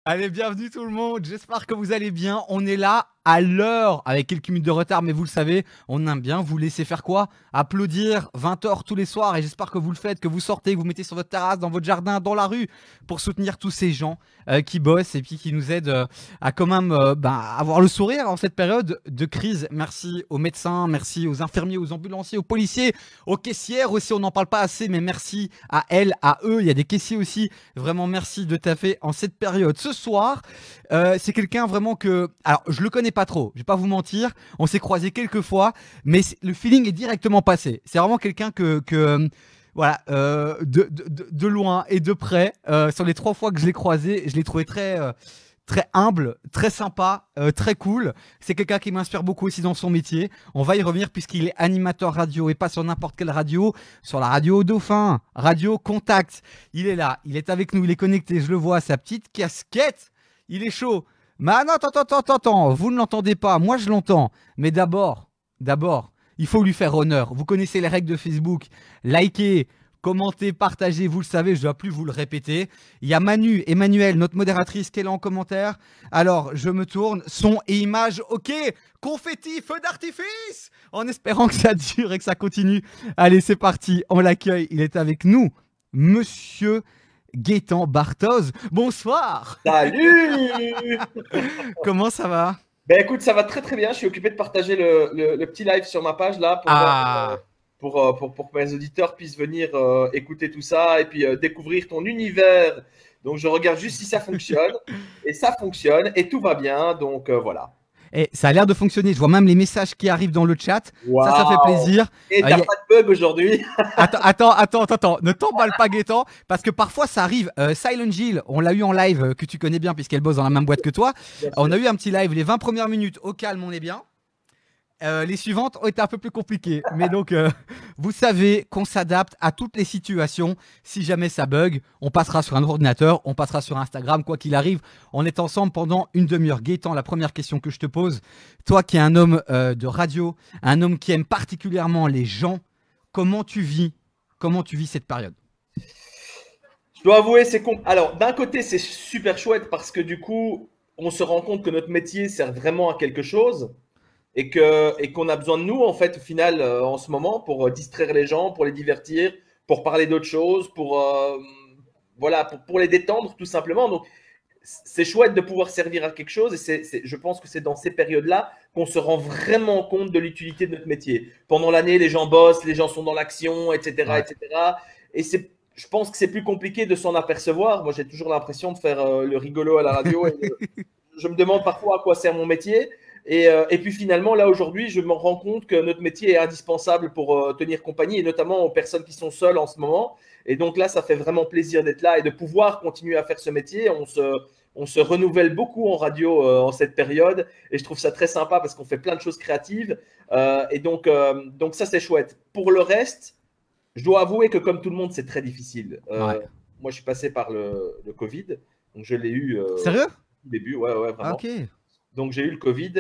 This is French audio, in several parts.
Allez, bienvenue tout le monde, j'espère que vous allez bien. On est là à l'heure avec quelques minutes de retard, mais vous le savez, on aime bien vous laisser faire quoi? Applaudir 20 heures tous les soirs, et j'espère que vous le faites, que vous sortez, que vous mettez sur votre terrasse, dans votre jardin, dans la rue, pour soutenir tous ces gens qui bossent et puis qui nous aident à quand même avoir le sourire en cette période de crise. Merci aux médecins, merci aux infirmiers, aux ambulanciers, aux policiers, aux caissières aussi, on n'en parle pas assez, mais merci à elles, à eux, il y a des caissiers aussi. Vraiment merci de taffer en cette période. Ce soir, c'est quelqu'un vraiment que... Alors, je le connais pas trop, je vais pas vous mentir. On s'est croisés quelques fois, mais le feeling est directement passé. C'est vraiment quelqu'un voilà, de loin et de près. Sur les 3 fois que je l'ai croisé, je l'ai trouvé très humble, très sympa, très cool. C'est quelqu'un qui m'inspire beaucoup aussi dans son métier. On va y revenir puisqu'il est animateur radio et pas sur n'importe quelle radio, sur la radio Dauphin, Radio Contact. Il est là, il est avec nous, il est connecté, je le vois, sa petite casquette, il est chaud. Mais ah non, attends, vous ne l'entendez pas, moi je l'entends. Mais d'abord, il faut lui faire honneur. Vous connaissez les règles de Facebook. Likez, commentez, partagez, vous le savez, je ne dois plus vous le répéter. Il y a Emmanuel, notre modératrice, qui est là en commentaire. Alors, je me tourne, son et image, ok, confetti, feu d'artifice, en espérant que ça dure et que ça continue. Allez, c'est parti, on l'accueille, il est avec nous, Monsieur Gaëtan Barthoz. Bonsoir. Salut! Comment ça va? Ben écoute, ça va très très bien. Je suis occupé de partager le petit live sur ma page là Ah, pour que mes auditeurs puissent venir écouter tout ça et puis découvrir ton univers. Donc je regarde juste si ça fonctionne et ça fonctionne et tout va bien. Donc voilà. et ça a l'air de fonctionner. Je vois même les messages qui arrivent dans le chat. Ça fait Waouh! plaisir. Et Y t'as a- pas de bug aujourd'hui? Attends. Ne t'emballe pas, Gaëtan, parce que parfois ça arrive. Silent Jill, on l'a eu en live, que tu connais bien puisqu'elle bosse dans la même boîte que toi. Bien On sûr. a eu un petit live, les 20 premières minutes au calme, on est bien. Les suivantes ont été un peu plus compliquées. Mais donc, vous savez qu'on s'adapte à toutes les situations. Si jamais ça bug, on passera sur un ordinateur, on passera sur Instagram, quoi qu'il arrive. On est ensemble pendant une demi-heure. Gaëtan, la première question que je te pose, toi qui es un homme de radio, un homme qui aime particulièrement les gens, comment tu vis cette période? Je dois avouer, Alors d'un côté, c'est super chouette parce que du coup, on se rend compte que notre métier sert vraiment à quelque chose. Et qu'on a besoin de nous en fait au final en ce moment pour distraire les gens, pour les divertir, pour parler d'autres choses, pour les détendre tout simplement. Donc c'est chouette de pouvoir servir à quelque chose et je pense que c'est dans ces périodes-là qu'on se rend vraiment compte de l'utilité de notre métier. Pendant l'année, les gens bossent, les gens sont dans l'action, etc., Ouais. etc. Et je pense que c'est plus compliqué de s'en apercevoir. Moi, j'ai toujours l'impression de faire le rigolo à la radio et je me demande parfois à quoi sert mon métier. Et puis finalement, là aujourd'hui, je me rends compte que notre métier est indispensable pour tenir compagnie, et notamment aux personnes qui sont seules en ce moment. Et donc là, ça fait vraiment plaisir d'être là et de pouvoir continuer à faire ce métier. On se renouvelle beaucoup en radio en cette période, et je trouve ça très sympa parce qu'on fait plein de choses créatives. Donc ça, c'est chouette. Pour le reste, je dois avouer que comme tout le monde, c'est très difficile. Ouais. Moi, je suis passé par le Covid, donc je l'ai eu Sérieux? au début, ouais, Ah, vraiment. ok. Donc j'ai eu le Covid.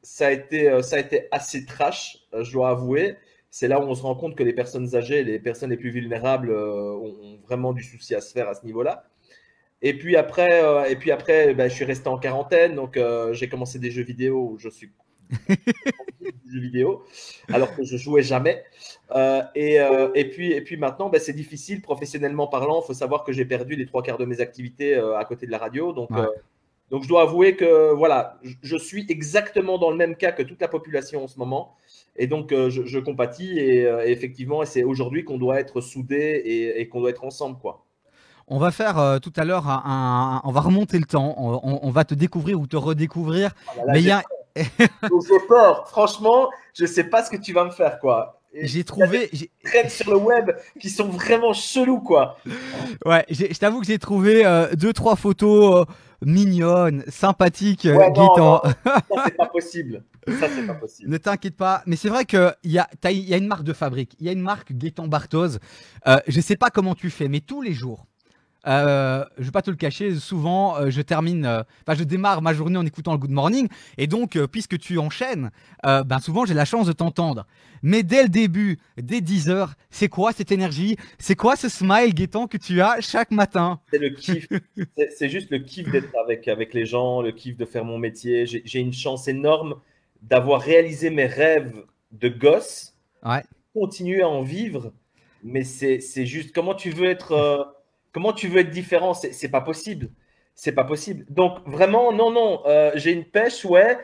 Ça a été assez trash, je dois avouer. C'est là où on se rend compte que les personnes âgées, les personnes les plus vulnérables ont vraiment du souci à se faire à ce niveau-là. Et puis après, ben, je suis resté en quarantaine, donc j'ai commencé des jeux vidéo où je suis des jeux vidéo, alors que je jouais jamais. Et puis maintenant, ben, c'est difficile professionnellement parlant. Il faut savoir que j'ai perdu les 3 quarts de mes activités à côté de la radio, Ouais. donc je dois avouer que voilà, je suis exactement dans le même cas que toute la population en ce moment. Et donc je compatis et effectivement, c'est aujourd'hui qu'on doit être soudés et qu'on doit être ensemble, quoi. On va faire tout à l'heure on va remonter le temps. On va te découvrir ou te redécouvrir. Ah bah là, Mais il y a, j'ai peur. Franchement, je sais pas ce que tu vas me faire, quoi. Et j'ai il y a des trouvé, trends sur le web qui sont vraiment chelous, quoi. ouais, je t'avoue que j'ai trouvé 2, 3 photos mignonnes, sympathiques, Ouais, non, non, Gaëtan. ça c'est pas possible. Ça c'est pas possible. Ne t'inquiète pas, mais c'est vrai il y a une marque de fabrique, il y a une marque Gaëtan Barthoz. Je sais pas comment tu fais, mais tous les jours, je vais pas te le cacher, souvent je démarre ma journée en écoutant le Good Morning, et donc puisque tu enchaînes, souvent j'ai la chance de t'entendre. Mais dès le début, dès 10 h, c'est quoi cette énergie? C'est quoi ce smile, Gaëtan, que tu as chaque matin? C'est le kiff. C'est juste le kiff d'être avec les gens, le kiff de faire mon métier. J'ai une chance énorme d'avoir réalisé mes rêves de gosse, Ouais. continuer à en vivre, mais c'est juste comment tu veux être différent, c'est pas possible. C'est pas possible. Donc vraiment, non, j'ai une pêche, ouais.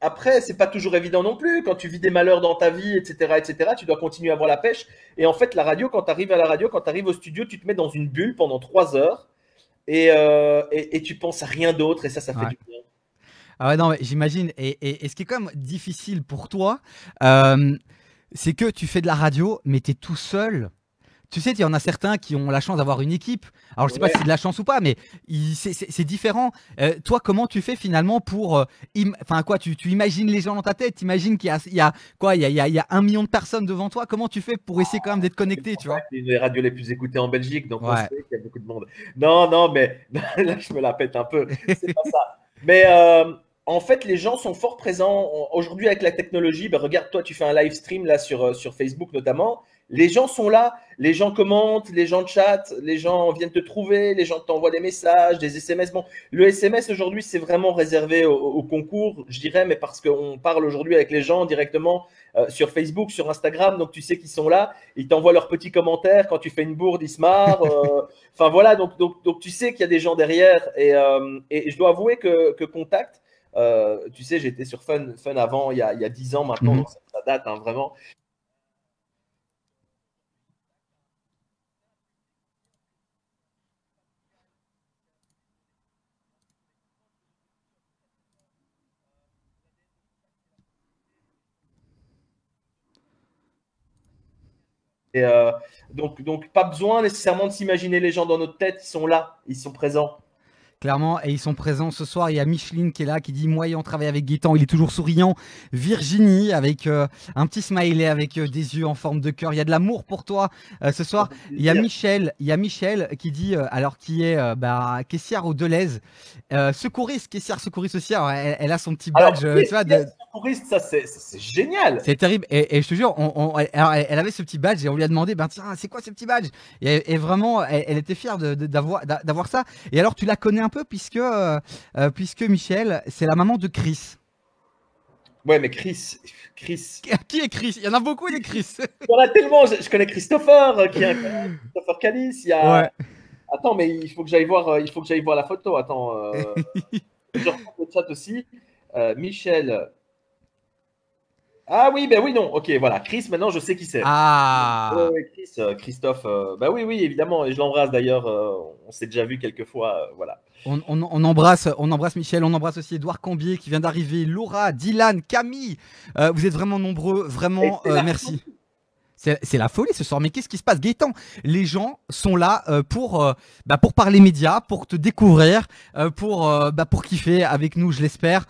Après, c'est pas toujours évident non plus. Quand tu vis des malheurs dans ta vie, etc., tu dois continuer à avoir la pêche. Et en fait, la radio, quand tu arrives à la radio, quand tu arrives au studio, tu te mets dans une bulle pendant 3 heures et tu penses à rien d'autre et ça fait Ouais. du bien. Ah ouais, non, mais j'imagine. Et ce qui est quand même difficile pour toi, c'est que tu fais de la radio, mais tu es tout seul. Tu sais, il y en a certains qui ont la chance d'avoir une équipe. Alors, je sais pas Ouais. si c'est de la chance ou pas, mais c'est différent. Toi, comment tu fais finalement pour, enfin quoi, tu imagines les gens dans ta tête, tu imagines qu'il y a quoi, il y a 1 million de personnes devant toi. Comment tu fais pour essayer quand même d'être connecté, tu vois? C'est une des radios les plus écoutées en Belgique, donc on sait Ouais. qu'il y a beaucoup de monde. Non, mais là, je me la pète un peu. C'est pas ça. Mais en fait, les gens sont fort présents. Aujourd'hui, avec la technologie, regarde, toi, tu fais un live stream là sur Facebook notamment. Les gens sont là, les gens commentent, les gens chattent, les gens viennent te trouver, les gens t'envoient des messages, des SMS. Bon, le SMS aujourd'hui, c'est vraiment réservé au concours, je dirais, mais parce qu'on parle aujourd'hui avec les gens directement sur Facebook, sur Instagram, donc tu sais qu'ils sont là, ils t'envoient leurs petits commentaires. Quand tu fais une bourde, ils se marrent. Enfin voilà, donc tu sais qu'il y a des gens derrière. Et je dois avouer que Contact, tu sais, j'étais sur Fun avant, il y a 10 ans maintenant, Mhm. donc ça date hein, vraiment. Et donc, pas besoin nécessairement de s'imaginer les gens dans notre tête, ils sont là, ils sont présents. Clairement, et ils sont présents ce soir. Il y a Micheline qui est là, qui dit moi, on travaille avec Gaëtan, il est toujours souriant. Virginie avec un petit smiley avec des yeux en forme de cœur. Il y a de l'amour pour toi ce Ça soir. fait plaisir. Il y a Michel qui dit alors qui est caissière au Deleuze, secouriste, caissière secouriste aussi. Alors, elle a son petit badge, Alors, tu vois, yes, secouriste, ça c'est génial. c'est terrible. Et je te jure, alors, elle avait ce petit badge et on lui a demandé, ben tiens, c'est quoi ce petit badge? Et vraiment, elle était fière d'avoir ça. Et alors, tu la connais un peu puisque Michel, c'est la maman de Chris. Ouais, mais Chris, Qui est Chris? Il y en a beaucoup des Chris. il y en a tellement. Je connais Christopher, qui est un canal, Christopher Calis. Il y a. Ouais. Attends, mais il faut que j'aille voir la photo. Attends, je reprends le chat aussi. Michel. Ah oui, ben oui, non. Ok, voilà. Chris, maintenant, je sais qui c'est. Ouais, Ah. ouais, Chris, Christophe. Bah oui, oui, évidemment. Et je l'embrasse d'ailleurs. On s'est déjà vu quelques fois. Voilà. On embrasse Michel, on embrasse aussi Edouard Cambier qui vient d'arriver, Laura, Dylan, Camille. Vous êtes vraiment nombreux, Et vraiment c'est la merci. C'est la folie ce soir. Mais qu'est-ce qui se passe, Gaëtan? Les gens sont là pour parler médias, pour te découvrir, pour kiffer avec nous, je l'espère.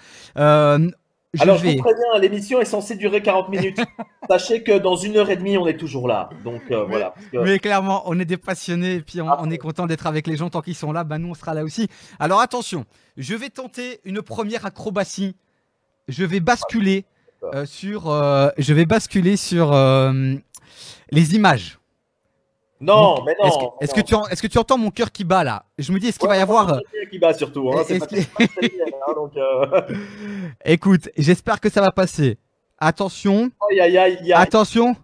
Je Alors, je vous vais. préviens, l'émission est censée durer 40 minutes. Sachez que dans 1 h 30, on est toujours là. Donc, Mais, voilà. Parce que, mais clairement, on est des passionnés et puis on est après, content d'être avec les gens tant qu'ils sont là. Nous, on sera là aussi. Alors attention, je vais tenter une première acrobatie. Je vais basculer sur les images. non, mais Est-ce que, non, mais est-ce que non. est-ce que tu entends mon cœur qui bat là? Je me dis, est-ce qu'il Ouais, va y moi, avoir. j'entends le qui bat surtout. Hein. Est-ce C'est pas très bien, hein, donc, Écoute, j'espère que ça va passer. Attention, aïe, aïe, aïe, aïe. attention.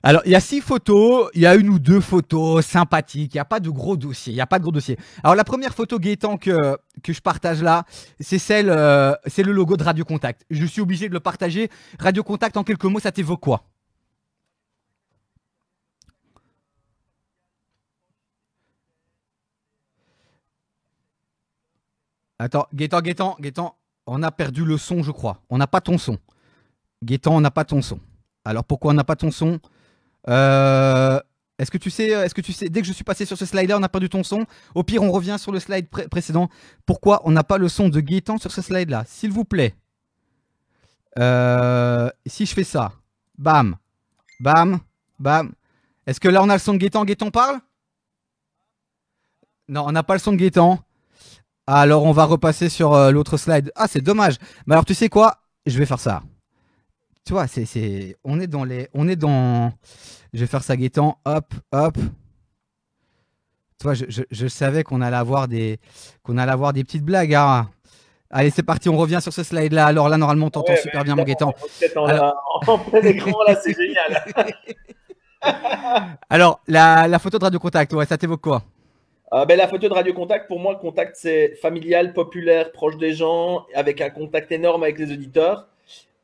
Alors, il y a 6 photos, il y a 1 ou 2 photos sympathiques, il n'y a pas de gros dossier, il y a pas de gros dossier. Alors, la première photo, Gaëtan, que je partage là, c'est le logo de Radio Contact. Je suis obligé de le partager. Radio Contact, en quelques mots, ça t'évoque quoi? Attends, Gaëtan, on a perdu le son, je crois. On n'a pas ton son. Gaëtan, on n'a pas ton son. Alors, pourquoi on n'a pas ton son? Euh, est-ce que tu sais, dès que je suis passé sur ce slide-là, on a perdu ton son. Au pire, on revient sur le slide précédent. Pourquoi on n'a pas le son de Gaëtan sur ce slide-là? S'il vous plaît. Si je fais ça, bam, bam, bam. Est-ce que là on a le son de Gaëtan? Gaëtan parle? Non, on n'a pas le son de Gaëtan. Alors on va repasser sur l'autre slide. Ah, c'est dommage. Mais alors tu sais quoi? Je vais faire ça. Tu vois, on est dans les, on est dans. Je vais faire ça, Gaëtan. Hop, hop. Tu vois, je savais qu'on allait avoir des petites blagues. Hein. Allez, c'est parti, on revient sur ce slide-là. Alors là, normalement, on t'entend super bien, mon Gaëtan. En plein écran, là, c'est génial. Alors, la photo de Radio Contact, ouais, ça t'évoque quoi? La photo de Radio Contact, pour moi, le contact, c'est familial, populaire, proche des gens, avec un contact énorme avec les auditeurs.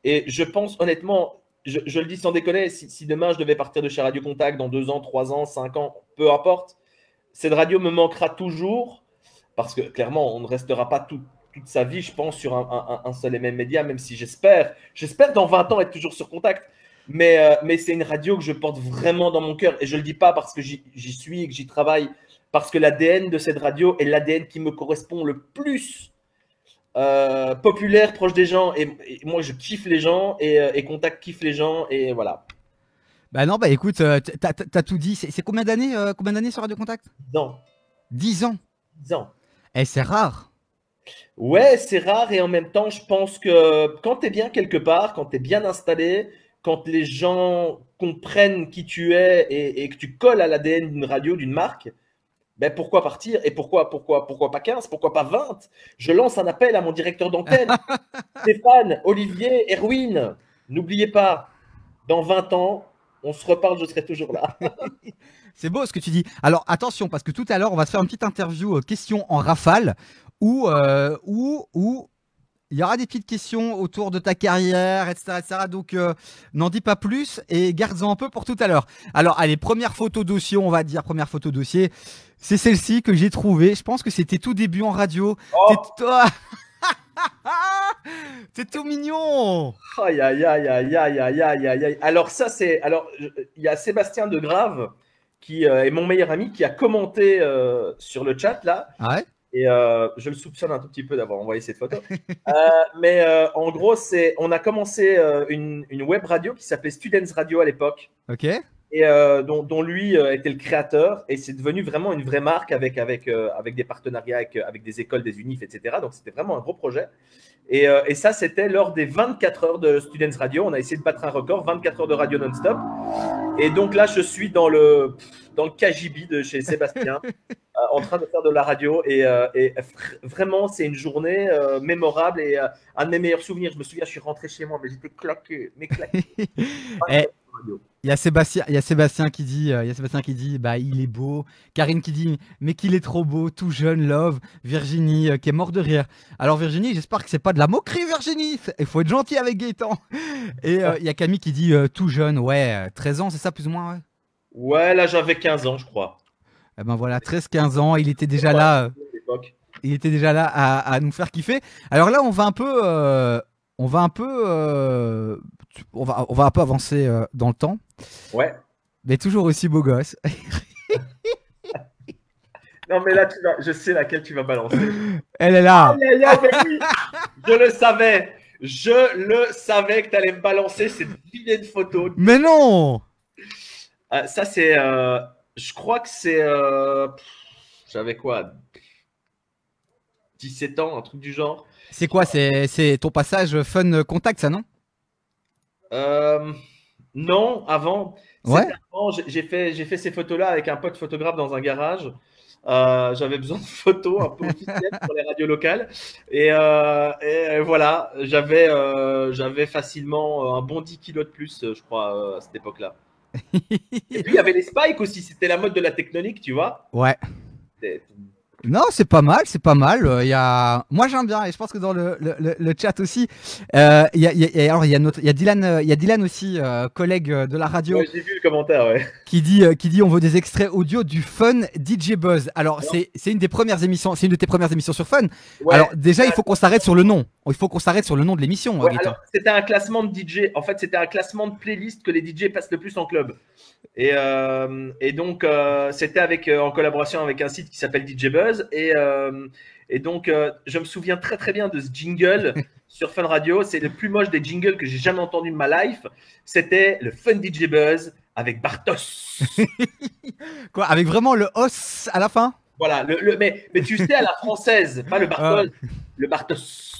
Et je pense, honnêtement, je le dis sans déconner, si demain je devais partir de chez Radio Contact dans 2 ans, 3 ans, 5 ans, peu importe, cette radio me manquera toujours parce que clairement, on ne restera pas toute sa vie, je pense, sur un seul et même média, même si j'espère dans 20 ans être toujours sur Contact. Mais c'est une radio que je porte vraiment dans mon cœur et je ne le dis pas parce que j'y suis et que j'y travaille, parce que l'ADN de cette radio est l'ADN qui me correspond le plus. Populaire, proche des gens, et moi je kiffe les gens et Contact kiffe les gens et voilà. Bah non, bah écoute, t'as tout dit. C'est combien d'années sur Radio Contact? 10 ans. 10 ans. 10 ans. Eh, c'est rare. Ouais, c'est rare et en même temps, je pense que quand tu es bien quelque part, quand tu es bien installé, quand les gens comprennent qui tu es et que tu colles à l'ADN d'une radio, d'une marque, ben pourquoi partir et pourquoi pas 15, pourquoi pas 20? Je lance un appel à mon directeur d'antenne, Stéphane, Olivier, Erwin. N'oubliez pas, dans 20 ans, on se reparle, je serai toujours là. C'est beau ce que tu dis. Alors attention, parce que tout à l'heure, on va se faire une petite interview questions en rafale où il y aura des petites questions autour de ta carrière, etc. etc. Donc n'en dis pas plus et garde-en un peu pour tout à l'heure. Alors allez, première photo dossier, on va dire première photo dossier. C'est celle-ci que j'ai trouvée. Je pense que c'était tout début en radio. Oh. C'est toi. C'est tout mignon. Aïe, aïe, aïe, aïe, aïe, aïe, aïe, aïe. Alors ça, il y a Sébastien de Grave qui est mon meilleur ami qui a commenté sur le chat là. Ouais. Et je le soupçonne un tout petit peu d'avoir envoyé cette photo. Mais en gros, on a commencé une web radio qui s'appelait Students Radio à l'époque. Ok. Et dont lui était le créateur. Et c'est devenu vraiment une vraie marque avec des partenariats avec des écoles, des unifs, etc. Donc c'était vraiment un gros projet. Et ça, c'était lors des 24 heures de Students Radio. On a essayé de battre un record, 24 heures de radio non-stop. Et donc là, je suis dans le KGB de chez Sébastien, en train de faire de la radio. Et vraiment, c'est une journée mémorable et un de mes meilleurs souvenirs. Je me souviens, je suis rentré chez moi, mais j'étais claqué. Il y a Sébastien qui dit, bah il est beau. Karine qui dit, mais qu'il est trop beau, tout jeune, love. Virginie qui est mort de rire. Alors Virginie, j'espère que c'est pas de la moquerie, Virginie. Il faut être gentil avec Gaëtan. Et il y a Camille qui dit, tout jeune, ouais, 13 ans, c'est ça plus ou moins, ouais. Ouais, là j'avais 15 ans, je crois. Eh ben voilà, 13-15 ans, il était déjà là. Il était déjà là à nous faire kiffer. Alors là, on va un peu avancer dans le temps. Ouais. Mais toujours aussi beau gosse. Non, mais là, je sais laquelle tu vas balancer. Elle est là. Oui. Je le savais. Je le savais que tu allais me balancer cette vilaine photo. Mais non. Ça, c'est... je crois que c'est... j'avais quoi, 17 ans, un truc du genre. C'est quoi? C'est ton passage Fun Contact, ça, non? Non, avant. Ouais. Avant, j'ai fait ces photos-là avec un pote photographe dans un garage. J'avais besoin de photos un peu officielles pour les radios locales. Et voilà, j'avais facilement un bon 10 kilos de plus, je crois, à cette époque-là. Et puis, il y avait les spikes aussi. C'était la mode de la tectonique, tu vois. Ouais. Non, c'est pas mal, c'est pas mal. Moi, j'aime bien, et je pense que dans le chat aussi, il y a Dylan aussi, collègue de la radio. Ouais, j'ai vu le commentaire, ouais. Qui dit on veut des extraits audio du Fun DJ Buzz. Alors, c'est une des premières émissions, c'est une de tes premières émissions sur Fun. Ouais. Alors déjà, il faut qu'on s'arrête sur le nom. Il faut qu'on s'arrête sur le nom de l'émission. Ouais, alors, c'était un classement de DJ. En fait, c'était un classement de playlist que les DJ passent le plus en club. Et donc, c'était en collaboration avec un site qui s'appelle DJ Buzz. Et donc, je me souviens très très bien de ce jingle sur Fun Radio. C'est le plus moche des jingles que j'ai jamais entendu de ma life. C'était le Fun DJ Buzz avec Bartos. Quoi, avec vraiment le os à la fin? Voilà, mais tu sais, à la française, pas le Bartos, le Bartos.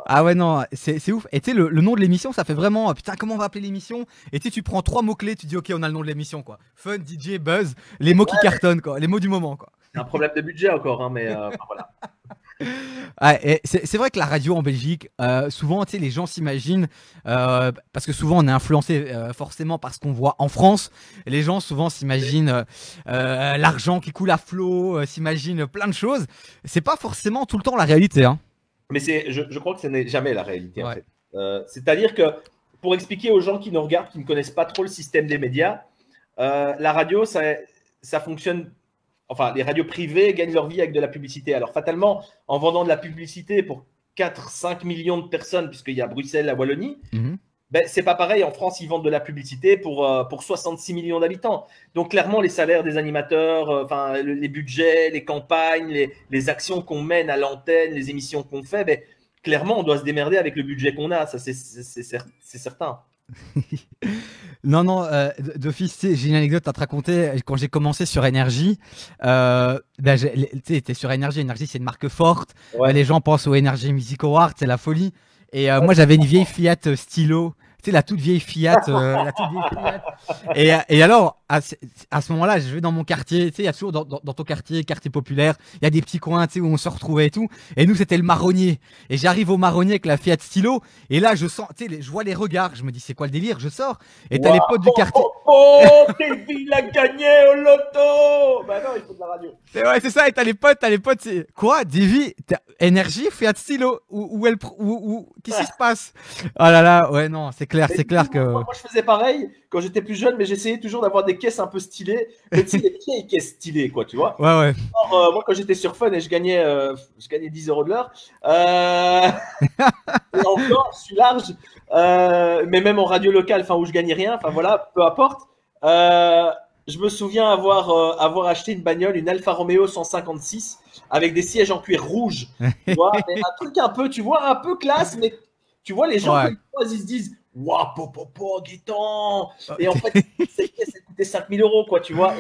Ah ouais, non, c'est ouf. Et tu sais, le nom de l'émission, ça fait vraiment putain, comment on va appeler l'émission? Et tu prends 3 mots-clés, tu dis ok, on a le nom de l'émission, quoi. Fun, DJ, buzz, les mots qui cartonnent, quoi. Les mots du moment, quoi. C'est un problème de budget encore, hein, mais voilà. Ouais, c'est vrai que la radio en Belgique, souvent, tu sais, les gens s'imaginent, parce que souvent on est influencé forcément par ce qu'on voit en France. Et les gens souvent s'imaginent l'argent qui coule à flot, s'imaginent plein de choses. C'est pas forcément tout le temps la réalité, hein. Mais je crois que ce n'est jamais la réalité, en Ouais. fait. C'est-à-dire que, pour expliquer aux gens qui nous regardent, qui ne connaissent pas trop le système des médias, la radio, ça fonctionne. Enfin, les radios privées gagnent leur vie avec de la publicité. Alors, fatalement, en vendant de la publicité pour 4-5 millions de personnes, puisqu'il y a Bruxelles, la Wallonie, ben, c'est pas pareil. En France, ils vendent de la publicité pour 66 millions d'habitants. Donc, clairement, les salaires des animateurs, les budgets, les campagnes, les actions qu'on mène à l'antenne, les émissions qu'on fait, ben, clairement, on doit se démerder avec le budget qu'on a. Ça, c'est certain. Non, d'office, j'ai une anecdote à te raconter. Quand j'ai commencé sur Énergie, tu sais, sur Énergie. Énergie, c'est une marque forte. Ouais. Les gens pensent au Energy Music Award, c'est la folie. Et moi, j'avais une vieille Fiat Stilo. Tu sais, la toute vieille Fiat. Et alors, à ce moment-là, je vais dans mon quartier. Tu sais, il y a toujours dans ton quartier populaire, il y a des petits coins, tu sais, où on se retrouvait et tout. Et nous, c'était le marronnier. Et j'arrive au marronnier avec la Fiat Stilo. Et là, je sens, tu sais, je vois les regards. Je me dis, c'est quoi le délire? Je sors. Et t'as les potes du quartier. Oh, Kevin a gagné au loto! Bah non, il faut de la radio. Ouais, c'est ça. Et t'as les potes, c'est quoi? Davy, Énergie, Fiat Stilo. Qu'est-ce qui se passe? Oh là là, ouais, non, c'est clair que. Moi, je faisais pareil quand j'étais plus jeune, mais j'essayais toujours d'avoir des caisses un peu stylées. Mais tu sais, des vieilles caisses stylées, quoi, tu vois. Ouais. Alors, moi, quand j'étais sur Fun et je gagnais 10 € de l'heure, et encore, je suis large, mais même en radio locale, où je gagnais rien, voilà, peu importe. Je me souviens avoir acheté une bagnole, une Alfa Romeo 156, avec des sièges en cuir rouge. Tu vois, mais un truc un peu classe, mais tu vois, les gens, quand ils se disent waouh, popo, Guitan. Et en fait, cette pièce, elle coûtait 5 000 €, quoi, tu vois.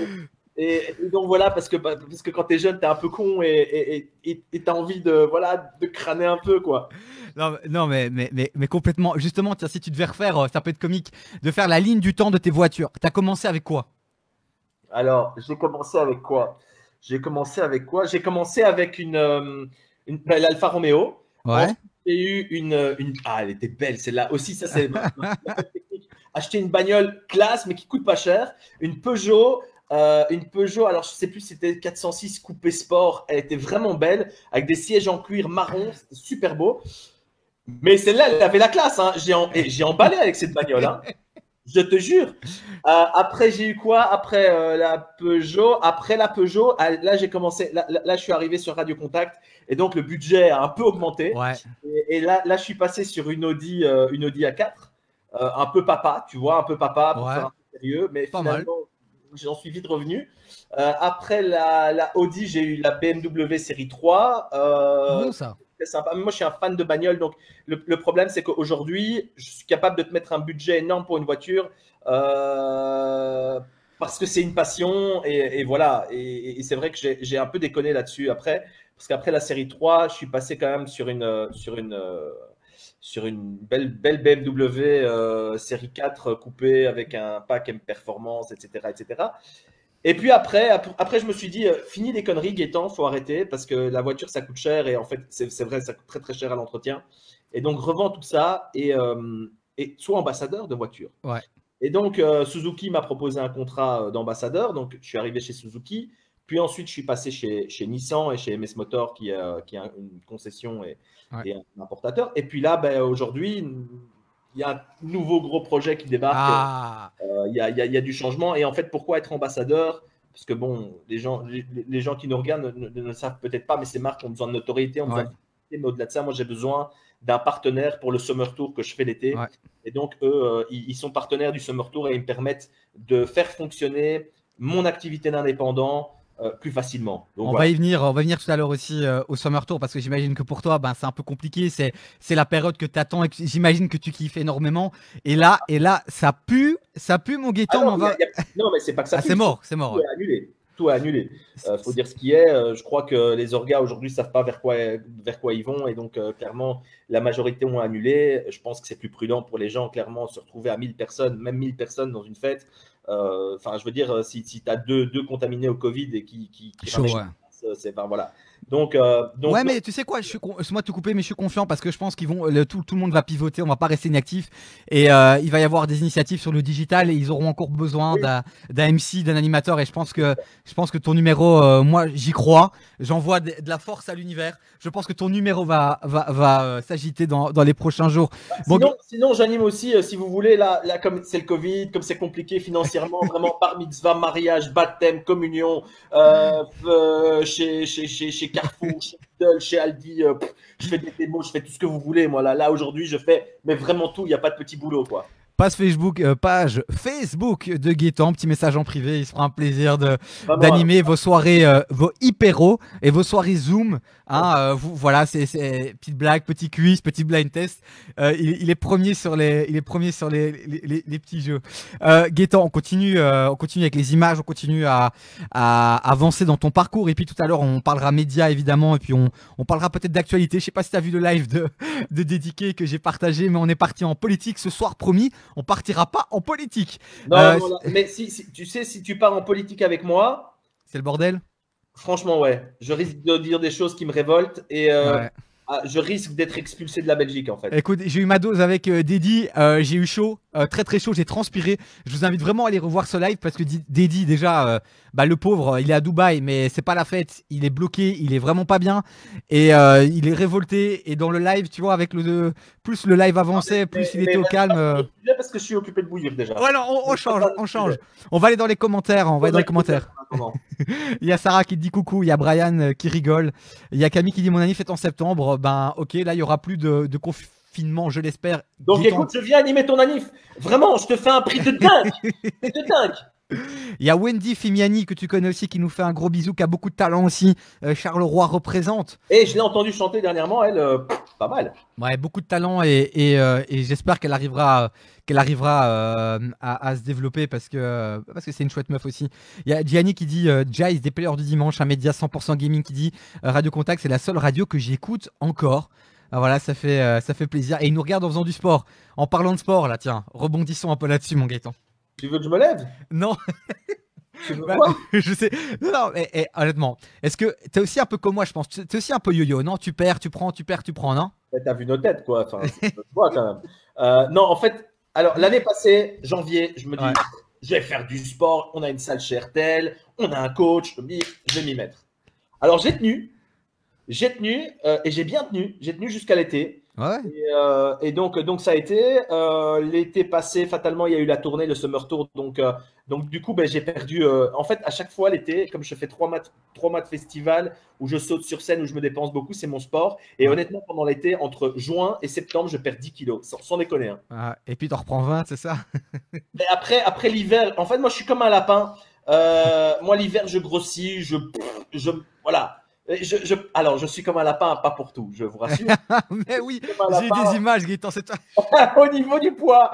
Et donc voilà, parce que quand t'es jeune, t'es un peu con et t'as envie de crâner un peu, quoi. Non, mais complètement. Justement, tiens, si tu devais refaire, ça peut être comique, de faire la ligne du temps de tes voitures. T'as commencé avec quoi? Alors, j'ai commencé avec quoi? J'ai commencé avec l'Alfa Romeo. Ouais. Ensuite, j'ai eu une. Ah, elle était belle, celle-là aussi. Ça, c'est ma technique. Acheter une bagnole classe, mais qui coûte pas cher. Une Peugeot. Alors je sais plus si c'était 406 coupé sport. Elle était vraiment belle, avec des sièges en cuir marron. C'était super beau. Mais celle-là, elle avait la classe. Hein. J'ai emballé avec cette bagnole. Hein. Je te jure. Après, j'ai eu quoi? Après la Peugeot. Après la Peugeot, là, j'ai commencé. Là, je suis arrivé sur Radio Contact. Et donc, le budget a un peu augmenté. Ouais. Et là, je suis passé sur une Audi A4. Un peu papa, tu vois, pour faire un peu sérieux. Mais pas finalement, j'en suis vite revenu. Après la Audi, j'ai eu la BMW série 3. Bon, ça. C'est sympa. Moi, je suis un fan de bagnole. Donc, le problème, c'est qu'aujourd'hui, je suis capable de te mettre un budget énorme pour une voiture parce que c'est une passion. Et voilà. Et c'est vrai que j'ai un peu déconné là-dessus après. Parce qu'après la série 3, je suis passé quand même sur une belle BMW série 4 coupée avec un pack M Performance, etc., etc. Et puis après, je me suis dit, fini les conneries, Gaëtan, faut arrêter parce que la voiture, ça coûte cher et en fait, c'est vrai, ça coûte très très cher à l'entretien. Et donc, revends tout ça et sois ambassadeur de voiture. Ouais. Et donc, Suzuki m'a proposé un contrat d'ambassadeur. Donc, je suis arrivé chez Suzuki. Puis ensuite, je suis passé chez Nissan et chez MS Motor qui a une concession et un importateur. Et puis là, aujourd'hui, il y a un nouveau gros projet qui débarque. Il y a du changement. Et en fait, pourquoi être ambassadeur? Parce que bon, les gens qui nous regardent ne savent peut-être pas, mais ces marques ont besoin de notoriété, ont besoin de... Mais au-delà de ça, moi, j'ai besoin d'un partenaire pour le Summer Tour que je fais l'été. Ouais. Et donc, eux, ils sont partenaires du Summer Tour et ils me permettent de faire fonctionner mon activité d'indépendant plus facilement. Donc, on va y venir tout à l'heure aussi au Summer Tour parce que j'imagine que pour toi, ben, c'est un peu compliqué. C'est la période que tu attends et j'imagine que tu kiffes énormément. Et là, ça pue mon Gaëtan. non, non, mais c'est pas que ça pue. C'est mort. Tout est annulé. Tout est annulé. Faut dire ce qui est. Je crois que les orgas aujourd'hui savent pas vers quoi ils vont et donc clairement la majorité ont annulé. Je pense que c'est plus prudent pour les gens clairement se retrouver à 1000 personnes, même 1000 personnes dans une fête. Enfin, je veux dire, si tu as deux contaminés au Covid et qui chaud, ouais. c'est voilà. Donc, ouais, mais tu sais quoi, moi de te couper, mais je suis confiant parce que je pense qu'ils vont, tout le monde va pivoter, on va pas rester inactif et il va y avoir des initiatives sur le digital et ils auront encore besoin d'un MC, d'un animateur et je pense que ton numéro, moi j'y crois, j'envoie de la force à l'univers. Je pense que ton numéro va s'agiter dans les prochains jours. Sinon j'anime aussi, si vous voulez, là comme c'est le Covid, comme c'est compliqué financièrement, vraiment bar mitzvah, mariage, baptême, communion, chez Carrefour, chez Lidl, chez Aldi, je fais des démos, je fais tout ce que vous voulez. Moi, là aujourd'hui, je fais mais vraiment tout. Il n'y a pas de petit boulot, quoi. Page Facebook de Gaëtan, petit message en privé, il se fera un plaisir d'animer vos soirées, vos hyperos et vos soirées Zoom. Hein, voilà, c'est petite blague, petit quiz, petit blind test. Il est premier sur les petits jeux. Gaëtan, on continue avec les images, on continue à avancer dans ton parcours et puis tout à l'heure on parlera médias évidemment et puis on parlera peut-être d'actualité. Je sais pas si tu as vu le live de Dédiqué que j'ai partagé, mais on est parti en politique ce soir, promis. On partira pas en politique. Non, mais tu sais, si tu pars en politique avec moi, c'est le bordel. Franchement, ouais. Je risque de dire des choses qui me révoltent et je risque d'être expulsé de la Belgique en fait. Écoute, j'ai eu ma dose avec Dédi, j'ai eu chaud, très très chaud, j'ai transpiré. Je vous invite vraiment à aller revoir ce live parce que Dédi déjà, le pauvre, il est à Dubaï mais c'est pas la fête, il est bloqué, il est vraiment pas bien et il est révolté et dans le live, tu vois, avec plus le live avançait, plus il était au calme. Parce que je suis occupé de bouillir déjà. Ouais, non, on change. On va aller dans les commentaires, Il y a Sarah qui te dit coucou, il y a Brian qui rigole, il y a Camille qui dit mon anniv est en septembre. Ben ok, là il y aura plus de confinement, je l'espère. Donc écoute, je viens animer ton anniv. Vraiment, je te fais un prix de dingue. C'est de dingue. Il y a Wendy Fimiani que tu connais aussi qui nous fait un gros bisou, qui a beaucoup de talent aussi. Charleroi représente. Et je l'ai entendu chanter dernièrement, elle, pas mal. Ouais, beaucoup de talent et j'espère qu'elle arrivera à se développer parce que c'est une chouette meuf aussi. Il y a Gianni qui dit Jais des players du dimanche, un média 100% gaming qui dit Radio Contact, c'est la seule radio que j'écoute encore. Voilà, ça fait plaisir. Et il nous regarde en faisant du sport. En parlant de sport, là, tiens, rebondissons un peu là-dessus, mon Gaëtan. Tu veux que je me lève? Non. Tu veux quoi? Je sais. Non, mais honnêtement, est-ce que t'es aussi un peu comme moi, je pense. T'es aussi un peu yo-yo, non? Tu perds, tu prends, non? T'as vu nos têtes, quoi. Enfin, tu vois quand même. Non, en fait, alors l'année passée, janvier, je me dis, je vais faire du sport. On a une salle chez RTL, on a un coach. Je me dis, je vais m'y mettre. Alors j'ai tenu et j'ai bien tenu. J'ai tenu jusqu'à l'été. Ouais. Et donc ça a été l'été passé, fatalement il y a eu la tournée, le Summer Tour, donc du coup j'ai perdu en fait à chaque fois l'été, comme je fais 3 mois de festival où je saute sur scène, où je me dépense beaucoup, c'est mon sport, et honnêtement pendant l'été entre juin et septembre je perds 10 kilos sans déconner, hein. Ah, et puis tu en reprends 20, c'est ça? Mais après l'hiver, en fait moi je suis comme un lapin, moi l'hiver je grossis, voilà. Alors, je suis comme un lapin, pas pour tout, je vous rassure. Mais oui, j'ai des images, Gaëtan, c'est toi. Au niveau du poids.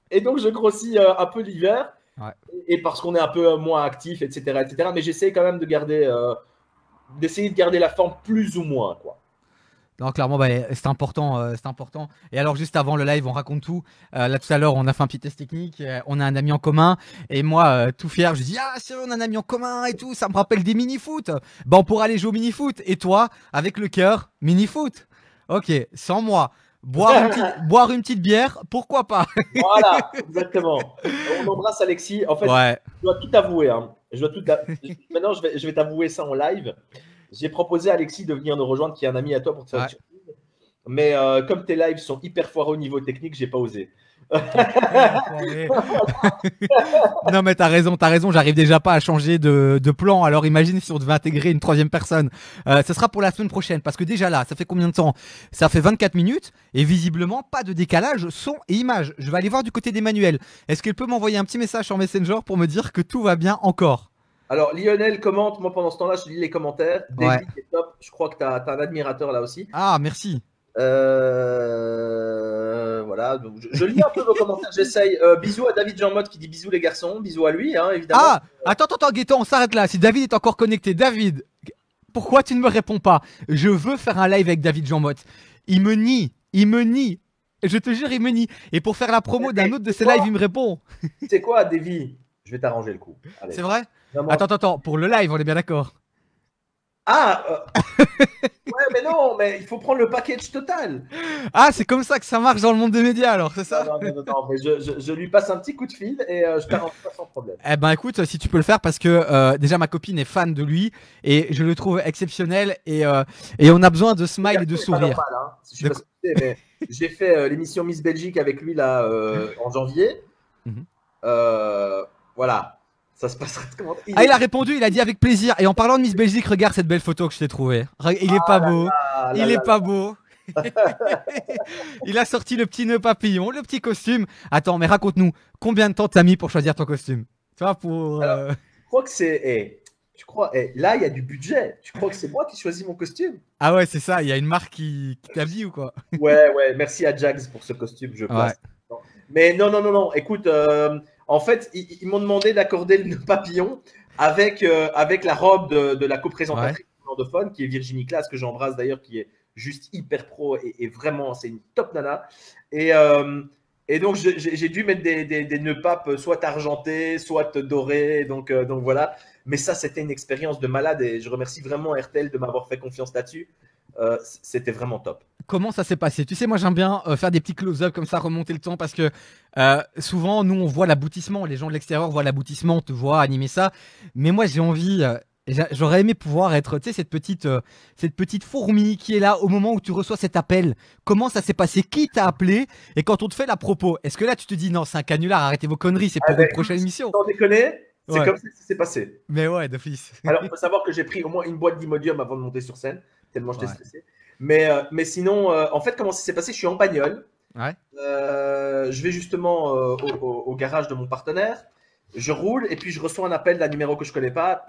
Et donc je grossis un peu l'hiver. Ouais. Et parce qu'on est un peu moins actif, etc. Mais j'essaie quand même d'essayer de garder la forme plus ou moins, quoi. Non, clairement, c'est important, c'est important. Et alors, juste avant le live, on raconte tout. Là, tout à l'heure, on a fait un petit test technique. On a un ami en commun. Et moi, tout fier, je dis ah, c'est vrai, on a un ami en commun et tout. Ça me rappelle des mini-foot. On pourra aller jouer au mini-foot. Et toi, avec le cœur, mini-foot. Ok, sans moi. Boire une petite bière, pourquoi pas? Voilà, exactement. On embrasse Alexis. En fait, je dois tout avouer. Hein. Maintenant, je vais t'avouer ça en live. J'ai proposé à Alexis de venir nous rejoindre, qui est un ami à toi, pour te faire une surprise. Mais comme tes lives sont hyper foireux au niveau technique, j'ai pas osé. Non mais t'as raison, j'arrive déjà pas à changer de plan, alors imagine si on devait intégrer une troisième personne. Ce sera pour la semaine prochaine, parce que déjà là, ça fait combien de temps? Ça fait 24 minutes, et visiblement pas de décalage son et image. Je vais aller voir du côté d'Emmanuel. Est-ce qu'elle peut m'envoyer un petit message sur Messenger pour me dire que tout va bien encore? Alors, Lionel commente, moi pendant ce temps-là, je lis les commentaires. Ouais. David est top, je crois que tu as un admirateur là aussi. Ah, merci. Voilà, donc je lis un peu vos commentaires, j'essaye. Bisous à David Jean-Mode qui dit bisous les garçons, bisous à lui, hein, évidemment. Ah, attends, Gaëtan, on s'arrête là. Si David est encore connecté, David, pourquoi tu ne me réponds pas? Je veux faire un live avec David Jean-Motte. Il me nie, il me nie. Je te jure, il me nie. Et pour faire la promo d'un autre de ses lives, il me répond. C'est quoi, Davy? Je vais t'arranger le coup. Allez. C'est vrai? Vraiment. Attends, pour le live, on est bien d'accord. Ah ouais, mais non, mais il faut prendre le package total. Ah, c'est comme ça que ça marche dans le monde des médias, alors, c'est ça? Non, mais je lui passe un petit coup de fil et je t'arrange pas sans problème. Eh ben écoute, si tu peux le faire, parce que déjà ma copine est fan de lui et je le trouve exceptionnel et on a besoin de smile et de sourire. Pas normal, hein. Je sais pas si tu sais, mais j'ai fait l'émission Miss Belgique avec lui là en janvier. Voilà. Ça se passera comment? Il a répondu, il a dit avec plaisir. Et en parlant de Miss Belgique, regarde cette belle photo que je t'ai trouvée. Il est pas beau. Il est pas beau. Il a sorti le petit nœud papillon, le petit costume. Attends, mais raconte-nous, combien de temps t'as mis pour choisir ton costume? Tu vois, pour. Alors, je crois que c'est. Tu crois, là, il y a du budget. Tu crois que c'est moi qui choisis mon costume? Ah ouais, c'est ça. Il y a une marque qui t'habille ou quoi? Ouais. Merci à Jags pour ce costume. Je place. Ouais. Mais non. Écoute, en fait, ils m'ont demandé d'accorder le nœud papillon avec la robe de la co-présentatrice anglophone, qui est Virginie Class, que j'embrasse d'ailleurs, qui est juste hyper pro et vraiment, c'est une top nana. Et donc, j'ai dû mettre des nœuds papes soit argentés, soit dorés. Donc voilà. Mais ça, c'était une expérience de malade et je remercie vraiment RTL de m'avoir fait confiance là-dessus. C'était vraiment top. Comment ça s'est passé? Tu sais, moi j'aime bien faire des petits close-up comme ça, remonter le temps, parce que souvent, nous on voit l'aboutissement, les gens de l'extérieur voient l'aboutissement, on te voit animer ça. Mais moi j'ai envie, j'aurais aimé pouvoir être, tu sais, cette petite fourmi qui est là au moment où tu reçois cet appel. Comment ça s'est passé? Qui t'a appelé? Et quand on te fait la propos, est-ce que là tu te dis non, c'est un canular, arrêtez vos conneries, c'est pour une prochaine émission? Sans déconner, c'est comme ça que ça s'est passé. Mais ouais, d'office. Alors, il faut savoir que j'ai pris au moins une boîte d'Imodium avant de monter sur scène, tellement j'étais stressé. Mais sinon, en fait, comment ça s'est passé? Je suis en bagnole. Ouais. Je vais justement au garage de mon partenaire. Je roule et puis je reçois un appel d'un numéro que je connais pas.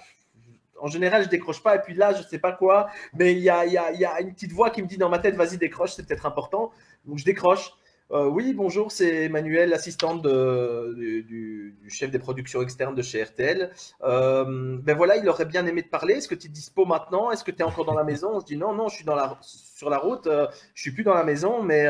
En général, je décroche pas. Et puis là, je sais pas quoi. Mais il y a une petite voix qui me dit dans ma tête, vas-y, décroche, c'est peut-être important. Donc je décroche. Oui, bonjour, c'est Emmanuel, l'assistante du chef des productions externes de chez RTL. Ben voilà, il aurait bien aimé te parler. Est-ce que tu es dispo maintenant? Est-ce que tu es encore dans la maison? Je dis non, je suis sur la route. Je suis plus dans la maison, mais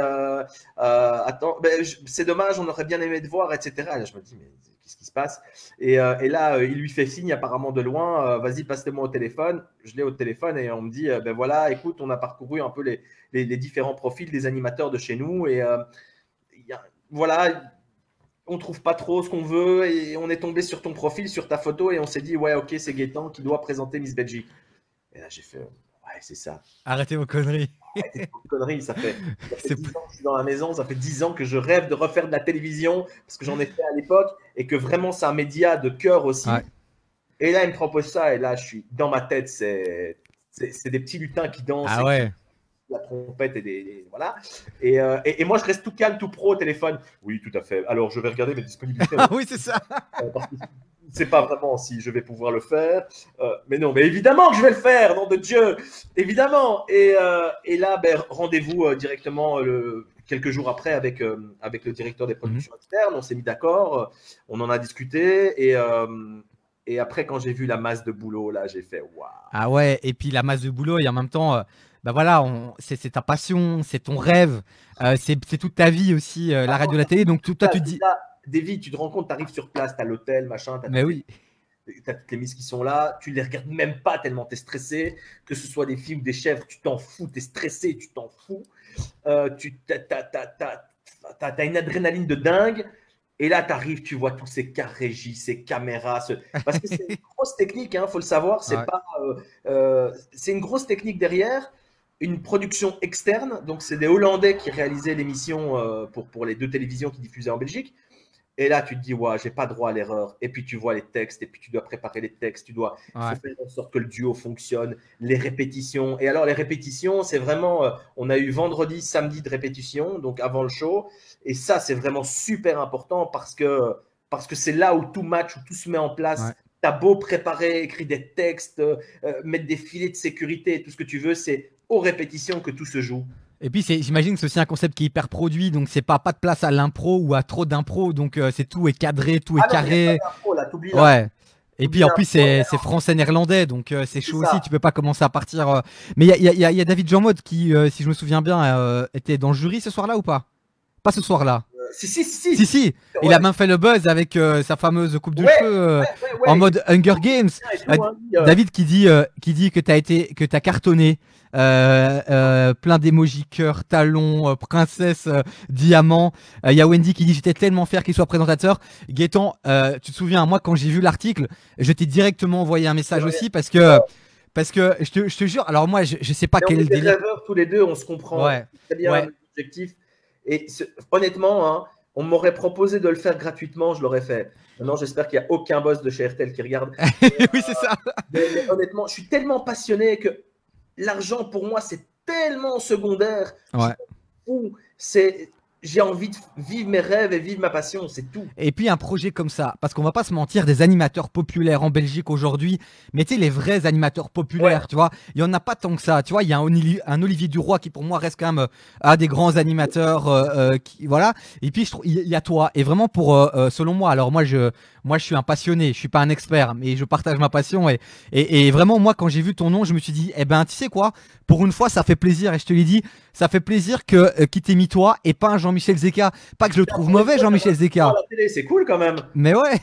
attends, ben, c'est dommage, on aurait bien aimé te voir, etc. Et là, je me dis, mais qu'est-ce qui se passe? Et là, il lui fait signe apparemment de loin, vas-y, passe-le-moi au téléphone. Je l'ai au téléphone et on me dit, ben voilà, écoute, on a parcouru un peu les différents profils des animateurs de chez nous et voilà, on trouve pas trop ce qu'on veut et on est tombé sur ton profil, sur ta photo et on s'est dit ouais ok c'est Gaëtan qui doit présenter Miss Belgique. Et là j'ai fait ouais c'est ça. Arrêtez vos conneries. Arrêtez vos conneries, ça fait 10 ans que je suis dans la maison, ça fait 10 ans que je rêve de refaire de la télévision parce que j'en ai fait à l'époque et que vraiment c'est un média de cœur aussi. Ouais. Et là il me propose ça et là je suis dans ma tête, c'est des petits lutins qui dansent. Ah ouais. La trompette et voilà. Et moi, je reste tout calme, tout pro au téléphone. Oui, tout à fait. Alors, je vais regarder mes disponibilités. Ah oui, c'est ça. C'est pas vraiment si je vais pouvoir le faire. Mais non, mais évidemment que je vais le faire, nom de Dieu. Évidemment. Et là, ben, rendez-vous directement quelques jours après avec le directeur des productions externes. On s'est mis d'accord. On en a discuté. Et après, quand j'ai vu la masse de boulot, là, j'ai fait waouh. Ah ouais, et puis la masse de boulot, et en même temps, bah voilà, c'est ta passion, c'est ton rêve, c'est toute ta vie aussi, la radio, la télé. Donc toi, tu te dis. Davy, tu te rends compte, tu arrives sur place, tu as l'hôtel, machin. Mais oui. Tu as toutes les miss qui sont là, tu les regardes même pas tellement tu es stressé, que ce soit des filles ou des chèvres, tu t'en fous, tu es stressé, tu t'en fous. Tu as une adrénaline de dingue. Et là, tu arrives, tu vois tous ces cars régis, ces caméras. Parce que c'est une grosse technique, il faut le savoir. C'est une grosse technique derrière. une production externe. Donc, c'est des Hollandais qui réalisaient l'émission pour les 2 télévisions qui diffusaient en Belgique. Et là, tu te dis, ouais, j'ai pas droit à l'erreur. Et puis, tu vois les textes, et puis tu dois préparer les textes, il faut faire en sorte que le duo fonctionne, les répétitions. Et alors, les répétitions, c'est vraiment, on a eu vendredi, samedi de répétition, donc avant le show. Et ça, c'est vraiment super important parce que c'est là où tout match, où tout se met en place. Ouais. Tu as beau préparer, écrire des textes, mettre des filets de sécurité, tout ce que tu veux, c'est aux répétitions que tout se joue. Et puis j'imagine que c'est aussi un concept qui est hyper produit, donc c'est pas de place à l'impro ou à trop d'impro, donc c'est tout est cadré, tout est carré. Ouais. Et puis en plus c'est français néerlandais, donc c'est chaud aussi. Tu peux pas commencer à partir. Mais il y a David Jean-Mode qui, si je me souviens bien, était dans le jury ce soir-là ou pas? Pas ce soir-là. Si. Il a même fait le buzz avec sa fameuse coupe de cheveux en mode Hunger Games. David qui dit que t'as cartonné. Plein d'émojis, cœur, talons, princesse, diamant. Il y a Wendy qui dit j'étais tellement fier qu'il soit présentateur. Gaëtan, tu te souviens, moi quand j'ai vu l'article, je t'ai directement envoyé un message aussi parce que je te jure, alors moi je sais pas quel est le délire. Tous les deux, on se comprend très bien l'objectif. Et honnêtement, hein, on m'aurait proposé de le faire gratuitement, je l'aurais fait. Maintenant, j'espère qu'il n'y a aucun boss de chez RTL qui regarde. Oui, c'est ça. Mais honnêtement, je suis tellement passionné que l'argent, pour moi, c'est tellement secondaire. J'ai envie de vivre mes rêves et vivre ma passion, c'est tout. Et puis un projet comme ça, parce qu'on va pas se mentir, des animateurs populaires en Belgique aujourd'hui, mais tu sais, les vrais animateurs populaires, tu vois, il y en a pas tant que ça. Tu vois, il y a un Olivier Duroy qui pour moi reste quand même un des grands animateurs, voilà. Et puis il y a toi. Et vraiment selon moi, alors moi je suis un passionné, je suis pas un expert, mais je partage ma passion et vraiment moi quand j'ai vu ton nom, je me suis dit, eh ben tu sais quoi, pour une fois ça fait plaisir et je te l'ai dit, ça fait plaisir que qui t'ait mis toi et pas un Jean-Michel Zeka. Pas que je le trouve mauvais, Jean-Michel Zeka. C'est cool quand même. Mais ouais.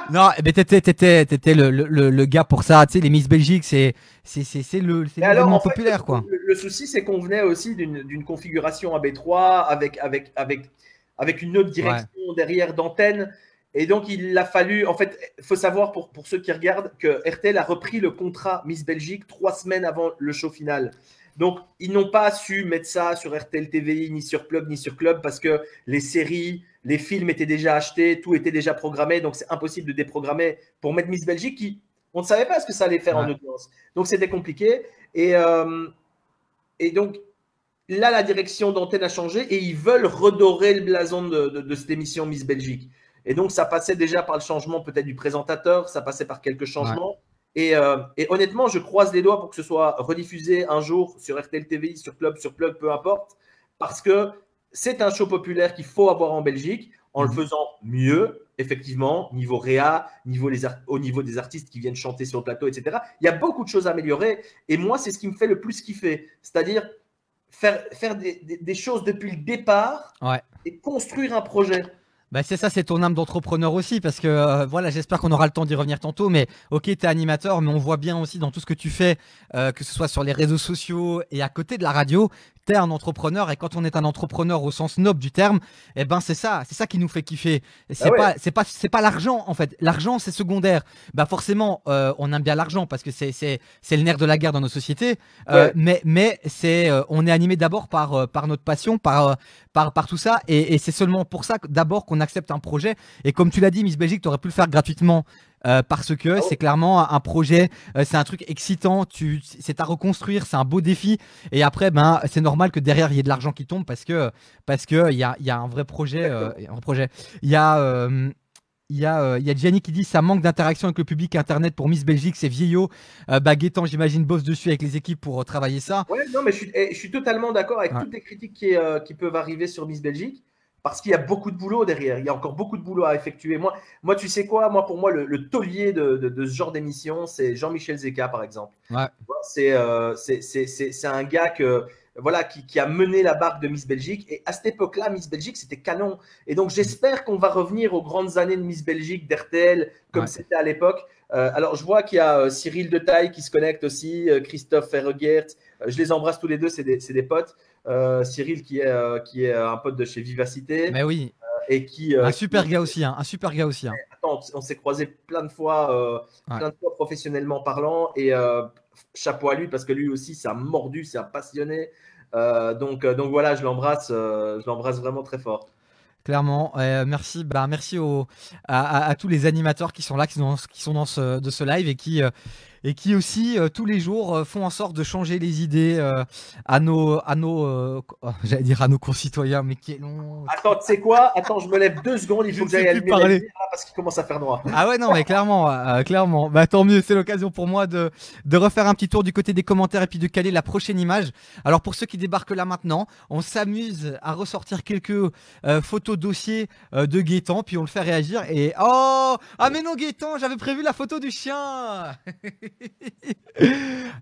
Non, mais t'étais le gars pour ça. Tu sais, les Miss Belgique, c'est l'événement populaire, quoi. Le souci, c'est qu'on venait aussi d'une configuration AB3 avec une autre direction derrière d'antenne. Et donc, il a fallu, en fait, il faut savoir pour ceux qui regardent que RTL a repris le contrat Miss Belgique 3 semaines avant le show final. Donc, ils n'ont pas su mettre ça sur RTL TVI, ni sur Plug, ni sur Club, parce que les séries, les films étaient déjà achetés, tout était déjà programmé. Donc, c'est impossible de déprogrammer pour mettre Miss Belgique qui, on ne savait pas ce que ça allait faire en audience. Donc, c'était compliqué. Et donc, là, la direction d'antenne a changé et ils veulent redorer le blason de cette émission Miss Belgique. Et donc, ça passait déjà par le changement peut-être du présentateur, ça passait par quelques changements. Et honnêtement, je croise les doigts pour que ce soit rediffusé un jour sur RTL TVI, sur Club, sur Plug, peu importe, parce que c'est un show populaire qu'il faut avoir en Belgique en le faisant mieux, effectivement, niveau réa, au niveau des artistes qui viennent chanter sur le plateau, etc. Il y a beaucoup de choses à améliorer. Et moi, c'est ce qui me fait le plus kiffer. C'est-à-dire faire des choses depuis le départ et construire un projet. Bah c'est ça, c'est ton âme d'entrepreneur aussi, parce que voilà, j'espère qu'on aura le temps d'y revenir tantôt, mais ok, t'es animateur, mais on voit bien aussi dans tout ce que tu fais, que ce soit sur les réseaux sociaux et à côté de la radio, t'es un entrepreneur, et quand on est un entrepreneur au sens noble du terme, eh ben c'est ça qui nous fait kiffer. C'est pas l'argent en fait, l'argent c'est secondaire. Bah forcément, on aime bien l'argent parce que c'est le nerf de la guerre dans nos sociétés, mais c'est on est animé d'abord par notre passion, par tout ça, et c'est seulement pour ça d'abord qu'on accepte un projet. Et comme tu l'as dit, Miss Belgique, tu aurais pu le faire gratuitement parce que c'est clairement un projet, c'est un truc excitant, c'est à reconstruire, c'est un beau défi. Et après, ben, c'est normal que derrière il y ait de l'argent qui tombe parce que il y a un vrai projet. Il y a Gianni qui dit ça manque d'interaction avec le public internet pour Miss Belgique, c'est vieillot. Gaëtan, j'imagine, bosse dessus avec les équipes pour travailler ça. Ouais, non, mais je suis totalement d'accord avec toutes les critiques qui peuvent arriver sur Miss Belgique. Parce qu'il y a beaucoup de boulot derrière. Il y a encore beaucoup de boulot à effectuer. Moi tu sais quoi, pour moi, le taulier de ce genre d'émission, c'est Jean-Michel Zeka, par exemple. C'est un gars qui a mené la barque de Miss Belgique. Et à cette époque-là, Miss Belgique, c'était canon. Et donc, j'espère qu'on va revenir aux grandes années de Miss Belgique, d'RTL, comme c'était à l'époque. Alors, je vois qu'il y a Cyril de Taille qui se connecte aussi, Christophe Ferreguert. Je les embrasse tous les deux, c'est des potes. Cyril qui est un pote de chez Vivacité. Mais oui. Et un super gars aussi. Attends, on s'est croisés plein de fois professionnellement parlant. Et chapeau à lui parce que lui aussi, c'est un mordu, c'est un passionné. Donc voilà, je l'embrasse vraiment très fort. Clairement, merci, merci à tous les animateurs qui sont là, qui sont dans ce live et qui aussi tous les jours font en sorte de changer les idées j'allais dire à nos concitoyens, mais qui est long. Attends, tu sais quoi? Attends, je me lève 2 secondes, il faut que j'aille allumer la lumière là parce qu'il commence à faire noir. Ah ouais, non, mais clairement, clairement. Bah tant mieux, c'est l'occasion pour moi de refaire un petit tour du côté des commentaires et puis de caler la prochaine image. Alors pour ceux qui débarquent là maintenant, on s'amuse à ressortir quelques photos dossiers de Gaëtan, puis on le fait réagir et ah mais non Gaëtan, j'avais prévu la photo du chien.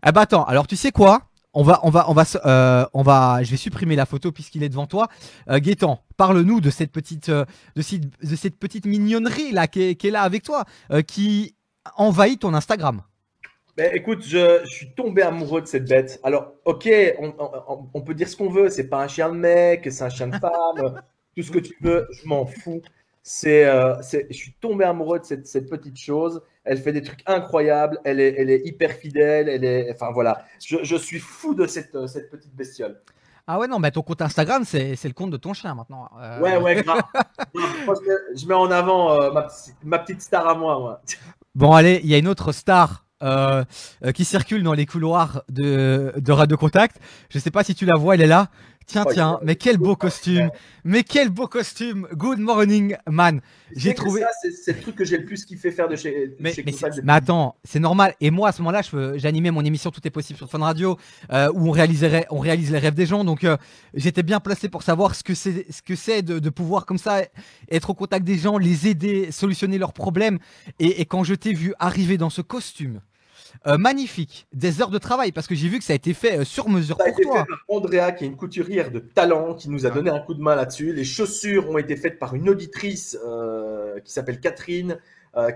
Ah bah attends, alors tu sais quoi? Je vais supprimer la photo puisqu'il est devant toi. Gaëtan, parle-nous de cette petite, de cette petite mignonnerie là qui est là avec toi, qui envahit ton Instagram. Ben, écoute, je suis tombé amoureux de cette bête. Alors, ok, on peut dire ce qu'on veut. C'est pas un chien de mec, c'est un chien de femme, tout ce que tu veux. Je m'en fous. Je suis tombé amoureux de cette petite chose. Elle fait des trucs incroyables. Elle est hyper fidèle. Enfin voilà. Je suis fou de cette petite bestiole. Ah ouais, non, mais ton compte Instagram, c'est le compte de ton chien maintenant. Ouais, grave. Je mets en avant ma petite star à moi. Bon, allez, il y a une autre star qui circule dans les couloirs de Radio Contact. Je sais pas si tu la vois, elle est là. Tiens, mais quel beau costume. Mais quel beau costume. Good morning, man. J'ai trouvé. Ça, c'est le truc que j'ai le plus kiffé faire de chez Contact. Mais attends, c'est normal. Et moi, à ce moment-là, j'animais mon émission Tout est possible sur Fun Radio, où on réalise les rêves des gens. Donc, j'étais bien placé pour savoir ce que c'est de pouvoir comme ça être au contact des gens, les aider, solutionner leurs problèmes. Et quand je t'ai vu arriver dans ce costume, magnifique, des heures de travail parce que j'ai vu que ça a été fait sur mesure pour toi. Ça a été fait par Andrea qui est une couturière de talent qui nous a donné un coup de main là-dessus. Les chaussures ont été faites par une auditrice qui s'appelle Catherine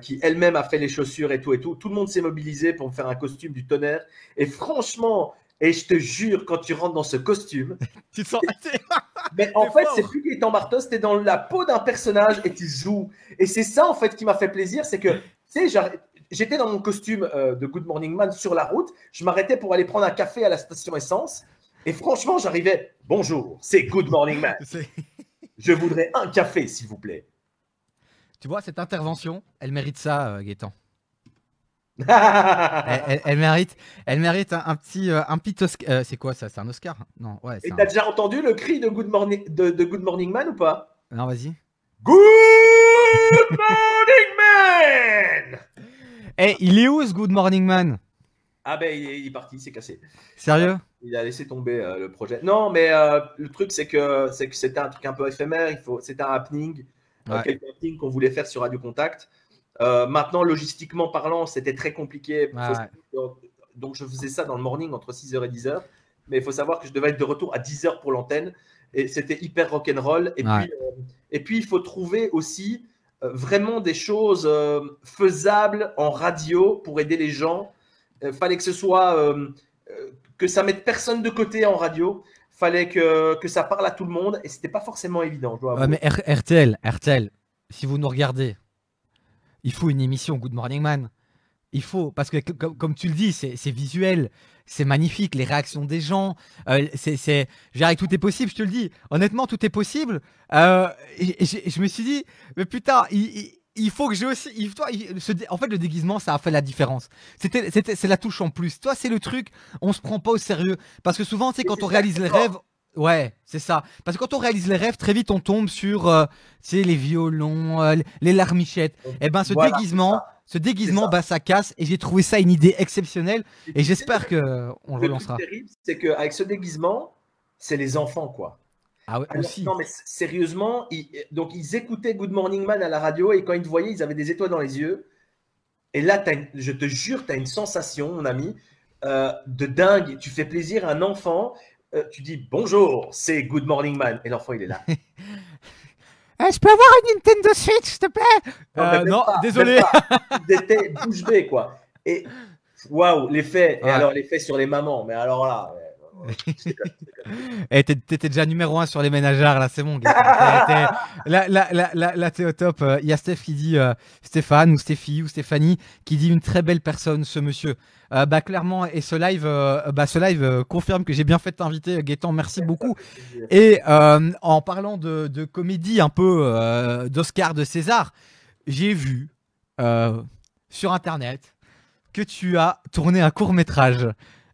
qui elle-même a fait les chaussures et tout. Tout le monde s'est mobilisé pour me faire un costume du tonnerre et franchement, et je te jure, quand tu rentres dans ce costume, tu te sens... mais en fait, c'est plus Gaëtan Bartos, t'es dans la peau d'un personnage et tu joues. Et c'est ça en fait qui m'a fait plaisir, c'est que tu sais, j'étais dans mon costume de Good Morning Man sur la route. Je m'arrêtais pour aller prendre un café à la station essence. Et franchement, j'arrivais. Bonjour, c'est Good Morning Man. Je voudrais un café, s'il vous plaît. Tu vois, cette intervention, elle mérite ça, Gaëtan. elle mérite un petit Oscar. C'est quoi ça? C'est un Oscar? Non, ouais. Et t'as déjà entendu le cri de Good Morning Man ou pas? Non, vas-y. Good Morning Man. Eh, il est où ce Good Morning Man? Ah ben il est parti, il s'est cassé. Sérieux? Il a laissé tomber le projet. Non, mais le truc c'est que c'était un truc un peu éphémère. C'était un happening, quelques happenings qu'on voulait faire sur Radio Contact. Maintenant, logistiquement parlant, c'était très compliqué. Donc je faisais ça dans le morning entre 6h et 10h. Mais il faut savoir que je devais être de retour à 10h pour l'antenne. Et c'était hyper rock'n'roll. Et puis, il faut trouver aussi vraiment des choses faisables en radio pour aider les gens. Fallait que ce soit que ça mette personne de côté en radio. Fallait que ça parle à tout le monde et c'était pas forcément évident. Je dois avouer. Mais RTL, si vous nous regardez, il faut une émission Good Morning Man. Il faut, parce que comme tu le dis, c'est visuel, c'est magnifique, les réactions des gens, tout est possible, je te le dis. Honnêtement, tout est possible. Je me suis dit, mais putain, il faut que j'ai aussi... en fait, le déguisement, ça a fait la différence. C'est la touche en plus. Toi, c'est le truc, on se prend pas au sérieux. Parce que souvent, tu sais, quand on réalise les rêves... Ouais, c'est ça. Parce que quand on réalise les rêves, très vite, on tombe sur les violons, les larmichettes. Et ben, ce déguisement, bah, ça casse. Et j'ai trouvé ça une idée exceptionnelle. Et j'espère qu'on le relancera. Le truc terrible, c'est qu'avec ce déguisement, c'est les enfants, quoi. Ah ouais, alors, aussi. Non, mais sérieusement, ils écoutaient Good Morning Man à la radio et quand ils te voyaient, ils avaient des étoiles dans les yeux. Et là, je te jure, tu as une sensation, mon ami, de dingue. Tu fais plaisir à un enfant. Tu dis bonjour, c'est Good Morning Man. Et l'enfant, il est là. Je peux avoir une Nintendo Switch, s'il te plaît? Non, désolé. Ils étaient bouche bée, quoi. Et waouh, l'effet. Et alors, l'effet sur les mamans. Mais alors là, Et t'étais déjà numéro 1 sur les ménagères, là, c'est bon, Gaëtan. Là, t'es au top. Il y a Steph qui dit, Stéphane, ou Stéphie, ou Stéphanie, qui dit une très belle personne, ce monsieur. Bah, clairement, et ce live confirme que j'ai bien fait de t'inviter, Gaëtan, merci beaucoup. Et en parlant de comédie, un peu d'Oscar, de César, j'ai vu sur Internet que tu as tourné un court-métrage.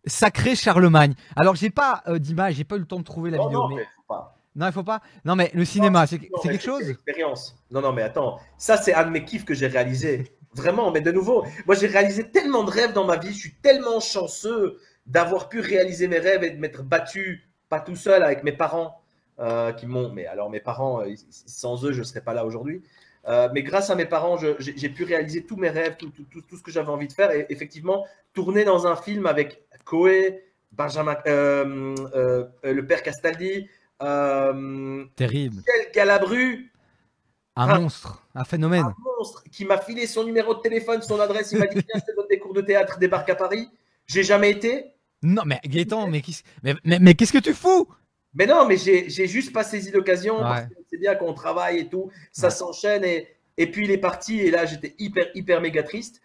Sacré Charlemagne. Alors, j'ai pas d'image, j'ai pas eu le temps de trouver la vidéo. Non, Mais... mais faut pas. Non, il faut pas. Non, mais le cinéma, c'est Non, mais quelque chose. l'expérience. Non, non, mais attends. Ça, c'est un de mes kiffs que j'ai réalisé. Vraiment, mais de nouveau, moi, j'ai réalisé tellement de rêves dans ma vie. Je suis tellement chanceux d'avoir pu réaliser mes rêves et de m'être battu, pas tout seul, avec mes parents qui m'ont. Mais alors, mes parents, sans eux, je ne serais pas là aujourd'hui. Mais grâce à mes parents, j'ai pu réaliser tous mes rêves, tout ce que j'avais envie de faire. Et effectivement, tourner dans un film avec Coé, Benjamin, le père Castaldi, Terrible. Michel Galabru, Un monstre, un phénomène. un monstre qui m'a filé son numéro de téléphone, son adresse. Il m'a dit viens, je te donne des cours de théâtre, débarque à Paris. J'ai jamais été. Non, mais Gaëtan, mais qu'est-ce que tu fous? Mais non, mais j'ai juste pas saisi l'occasion parce Ouais. que c'est bien qu'on travaille et tout, ça Ouais. s'enchaîne et puis il est parti et là j'étais hyper méga triste.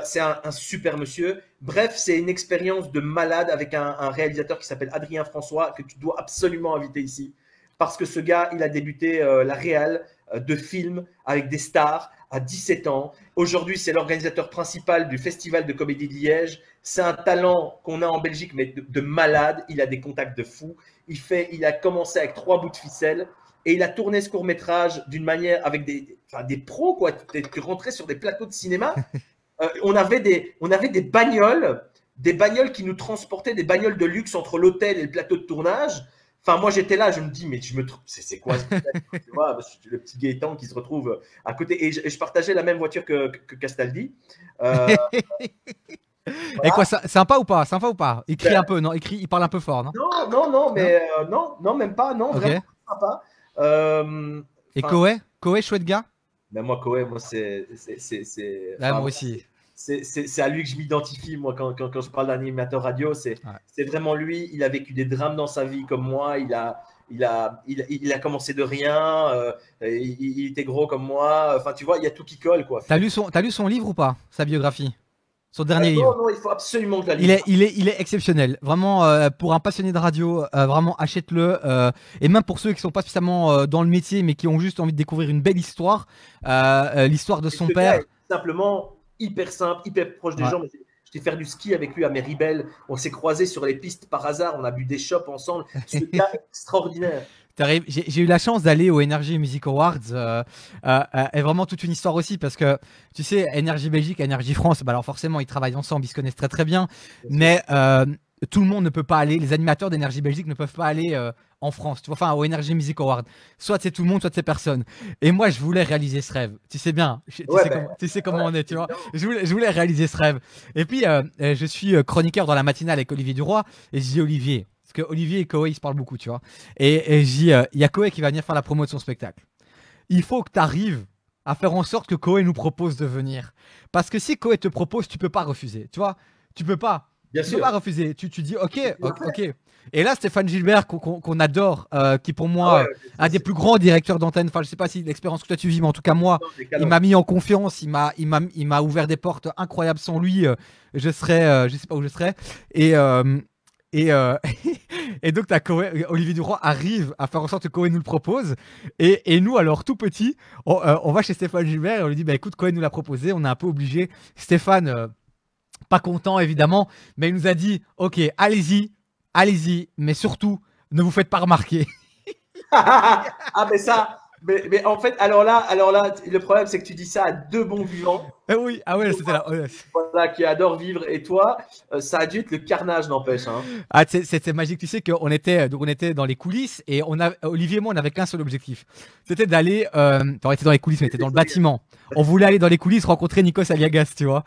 C'est un super monsieur. Bref, c'est une expérience de malade avec un réalisateur qui s'appelle Adrien François que tu dois absolument inviter ici parce que ce gars, il a débuté la réal de films avec des stars à 17 ans. Aujourd'hui, c'est l'organisateur principal du Festival de comédie de Liège. C'est un talent qu'on a en Belgique, mais de malade. Il a des contacts de fou. Il a commencé avec 3 bouts de ficelle et il a tourné ce court-métrage d'une manière avec des pros, quoi. Tu rentrais sur des plateaux de cinéma. On avait des bagnoles qui nous transportaient, des bagnoles de luxe entre l'hôtel et le plateau de tournage. Enfin, moi, j'étais là, je me dis, mais c'est quoi ce tu vois, le petit Gaëtan qui se retrouve à côté. Et je partageais la même voiture que Castaldi. Et quoi, sympa ou pas? Sympa ou pas? Il crie Ben, un peu, non? Il parle un peu fort, non? non, mais non, même pas, non, Ok. vraiment sympa. Et Enfin, Koé, chouette gars? ben moi, Koé, moi, Ouais, moi enfin, aussi. c'est à lui que je m'identifie, moi, quand je parle d'animateur radio, Ouais. c'est vraiment lui. Il a vécu des drames dans sa vie comme moi. Il a commencé de rien. Il était gros comme moi. Enfin, tu vois, il y a tout qui colle, quoi. T'as lu son livre ou pas? Sa biographie? Son dernier livre? Non, il faut absolument que je la Il lise. est, il est, il est exceptionnel. Vraiment, pour un passionné de radio, vraiment achète-le. Et même pour ceux qui sont pas spécialement dans le métier, mais qui ont juste envie de découvrir une belle histoire, l'histoire de Et son ce père. gars est simplement hyper simple, hyper proche des Ouais. gens. J'étais faire du ski avec lui à Méribel. On s'est croisés sur les pistes par hasard. On a bu des chopes ensemble. Ce gars est extraordinaire. J'ai eu la chance d'aller au Energy Music Awards et vraiment toute une histoire aussi parce que tu sais Energy Belgique, Energy France, bah alors forcément ils travaillent ensemble, ils se connaissent très très bien, mais tout le monde ne peut pas aller, les animateurs d'Energy Belgique ne peuvent pas aller en France, tu vois, enfin au Energy Music Awards, soit c'est tout le monde, soit c'est personne. Et moi je voulais réaliser ce rêve, tu sais bien, tu sais comment on est, tu vois. Je voulais réaliser ce rêve. Et puis je suis chroniqueur dans la matinale avec Olivier Duroy et je dis Olivier. Parce que Olivier et Koé, ils se parlent beaucoup, tu vois. Et je dis, il y a Koé qui va venir faire la promo de son spectacle. Il faut que tu arrives à faire en sorte que Koé nous propose de venir. Parce que si Koé te propose, tu peux pas refuser, tu vois. Tu peux pas. Bien Tu sûr. peux pas refuser. Tu dis, ok. Et là, Stéphane Gilbert, qu'on adore, qui pour moi, un des plus grands directeurs d'antenne, enfin, je sais pas si l'expérience que toi tu vis, mais en tout cas, moi, il m'a mis en confiance, il m'a ouvert des portes incroyables. Sans lui, je sais pas où je serais. Et, et donc, Olivier Duroy arrive à faire en sorte que Koé nous le propose. Et nous, alors, tout petit, on va chez Stéphane Gilbert et on lui dit bah, écoute, Koé nous l'a proposé, on est un peu obligé. Stéphane, pas content évidemment, mais il nous a dit ok, allez-y, mais surtout, ne vous faites pas remarquer. Ah, mais ça. Mais en fait, alors là, le problème, c'est que tu dis ça à 2 bons vivants. Oui, ah ouais, c'était là. Voilà, qui adorent vivre. Et toi, ça a dû être le carnage, n'empêche. Hein. Ah, c'était magique. Tu sais qu'on était, donc on était dans les coulisses et Olivier et moi, on n'avait qu'un seul objectif. C'était d'aller. On était dans les coulisses, on était dans le bâtiment. On voulait aller dans les coulisses rencontrer Nikos Aliagas, tu vois.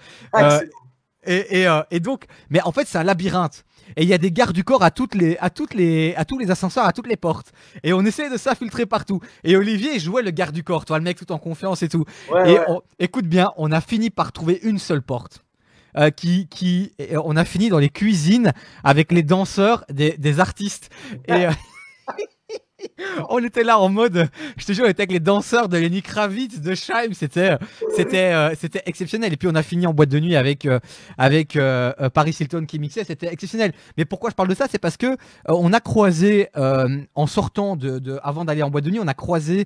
Et donc, mais en fait, c'est un labyrinthe. Et il y a des gardes du corps à tous les ascenseurs, à toutes les portes. Et on essayait de s'infiltrer partout. Et Olivier jouait le garde du corps, toi, le mec tout en confiance et tout. Écoute bien, on a fini par trouver une seule porte. on a fini dans les cuisines avec les danseurs des artistes. Et on était là en mode, je te jure, on était avec les danseurs de Lenny Kravitz, de Scheim, c'était exceptionnel. Et puis on a fini en boîte de nuit avec Paris Hilton qui mixait, c'était exceptionnel. Mais pourquoi je parle de ça, c'est parce que on a croisé en sortant avant d'aller en boîte de nuit, on a croisé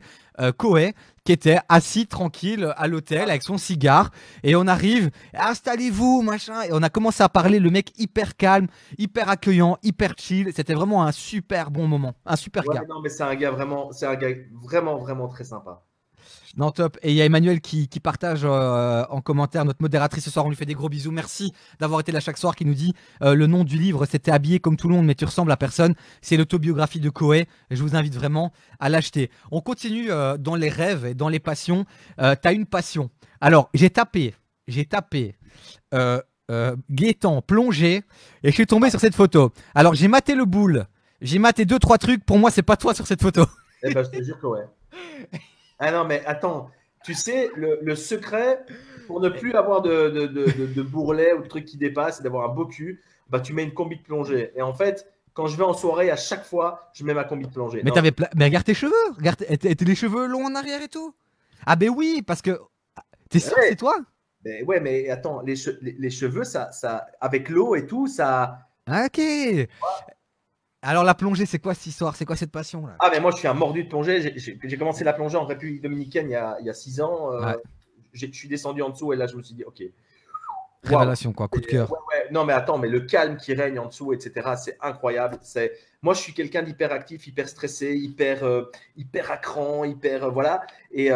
Koé qui était assis tranquille à l'hôtel avec son cigare et on arrive, installez-vous machin, et on a commencé à parler, le mec hyper calme, hyper accueillant, hyper chill, c'était vraiment un super bon moment, un super gars. Non mais c'est un gars vraiment vraiment très sympa. Non, top. Et il y a Emmanuel qui partage en commentaire, notre modératrice ce soir, on lui fait des gros bisous. Merci d'avoir été là chaque soir, qui nous dit le nom du livre, c'était Habillé comme tout le monde, mais tu ressembles à personne. C'est l'autobiographie de Koé. Je vous invite vraiment à l'acheter. On continue dans les rêves et dans les passions. T'as une passion. Alors, j'ai tapé Gaëtan plongée et je suis tombé sur cette photo. Alors, j'ai maté le boule. J'ai maté 2-3 trucs. Pour moi, c'est pas toi sur cette photo. Eh ben, je te jure que ouais. Ah non, mais attends, tu sais, le secret pour ne plus avoir de bourrelet ou de trucs qui dépassent, c'est d'avoir un beau cul, bah, tu mets une combi de plongée. Et en fait, quand je vais en soirée, à chaque fois, je mets ma combi de plongée. Mais, mais regarde tes cheveux, regarde les cheveux longs en arrière et tout. Ah ben oui, parce que... T'es sûr que c'est toi? Mais ouais, mais attends, les cheveux, ça, avec l'eau et tout, ça... Ah, ok. Alors la plongée, c'est quoi cette histoire? C'est quoi cette passion là? Ah mais moi je suis un mordu de plongée. J'ai commencé la plongée en République Dominicaine il y a 6 ans. Ouais. Je suis descendu en dessous et là je me suis dit ok. Révélation quoi, coup de cœur. Ouais. Non mais attends, mais le calme qui règne en dessous, etc. C'est incroyable. Moi je suis quelqu'un d'hyper actif, hyper stressé, hyper à cran, voilà. Et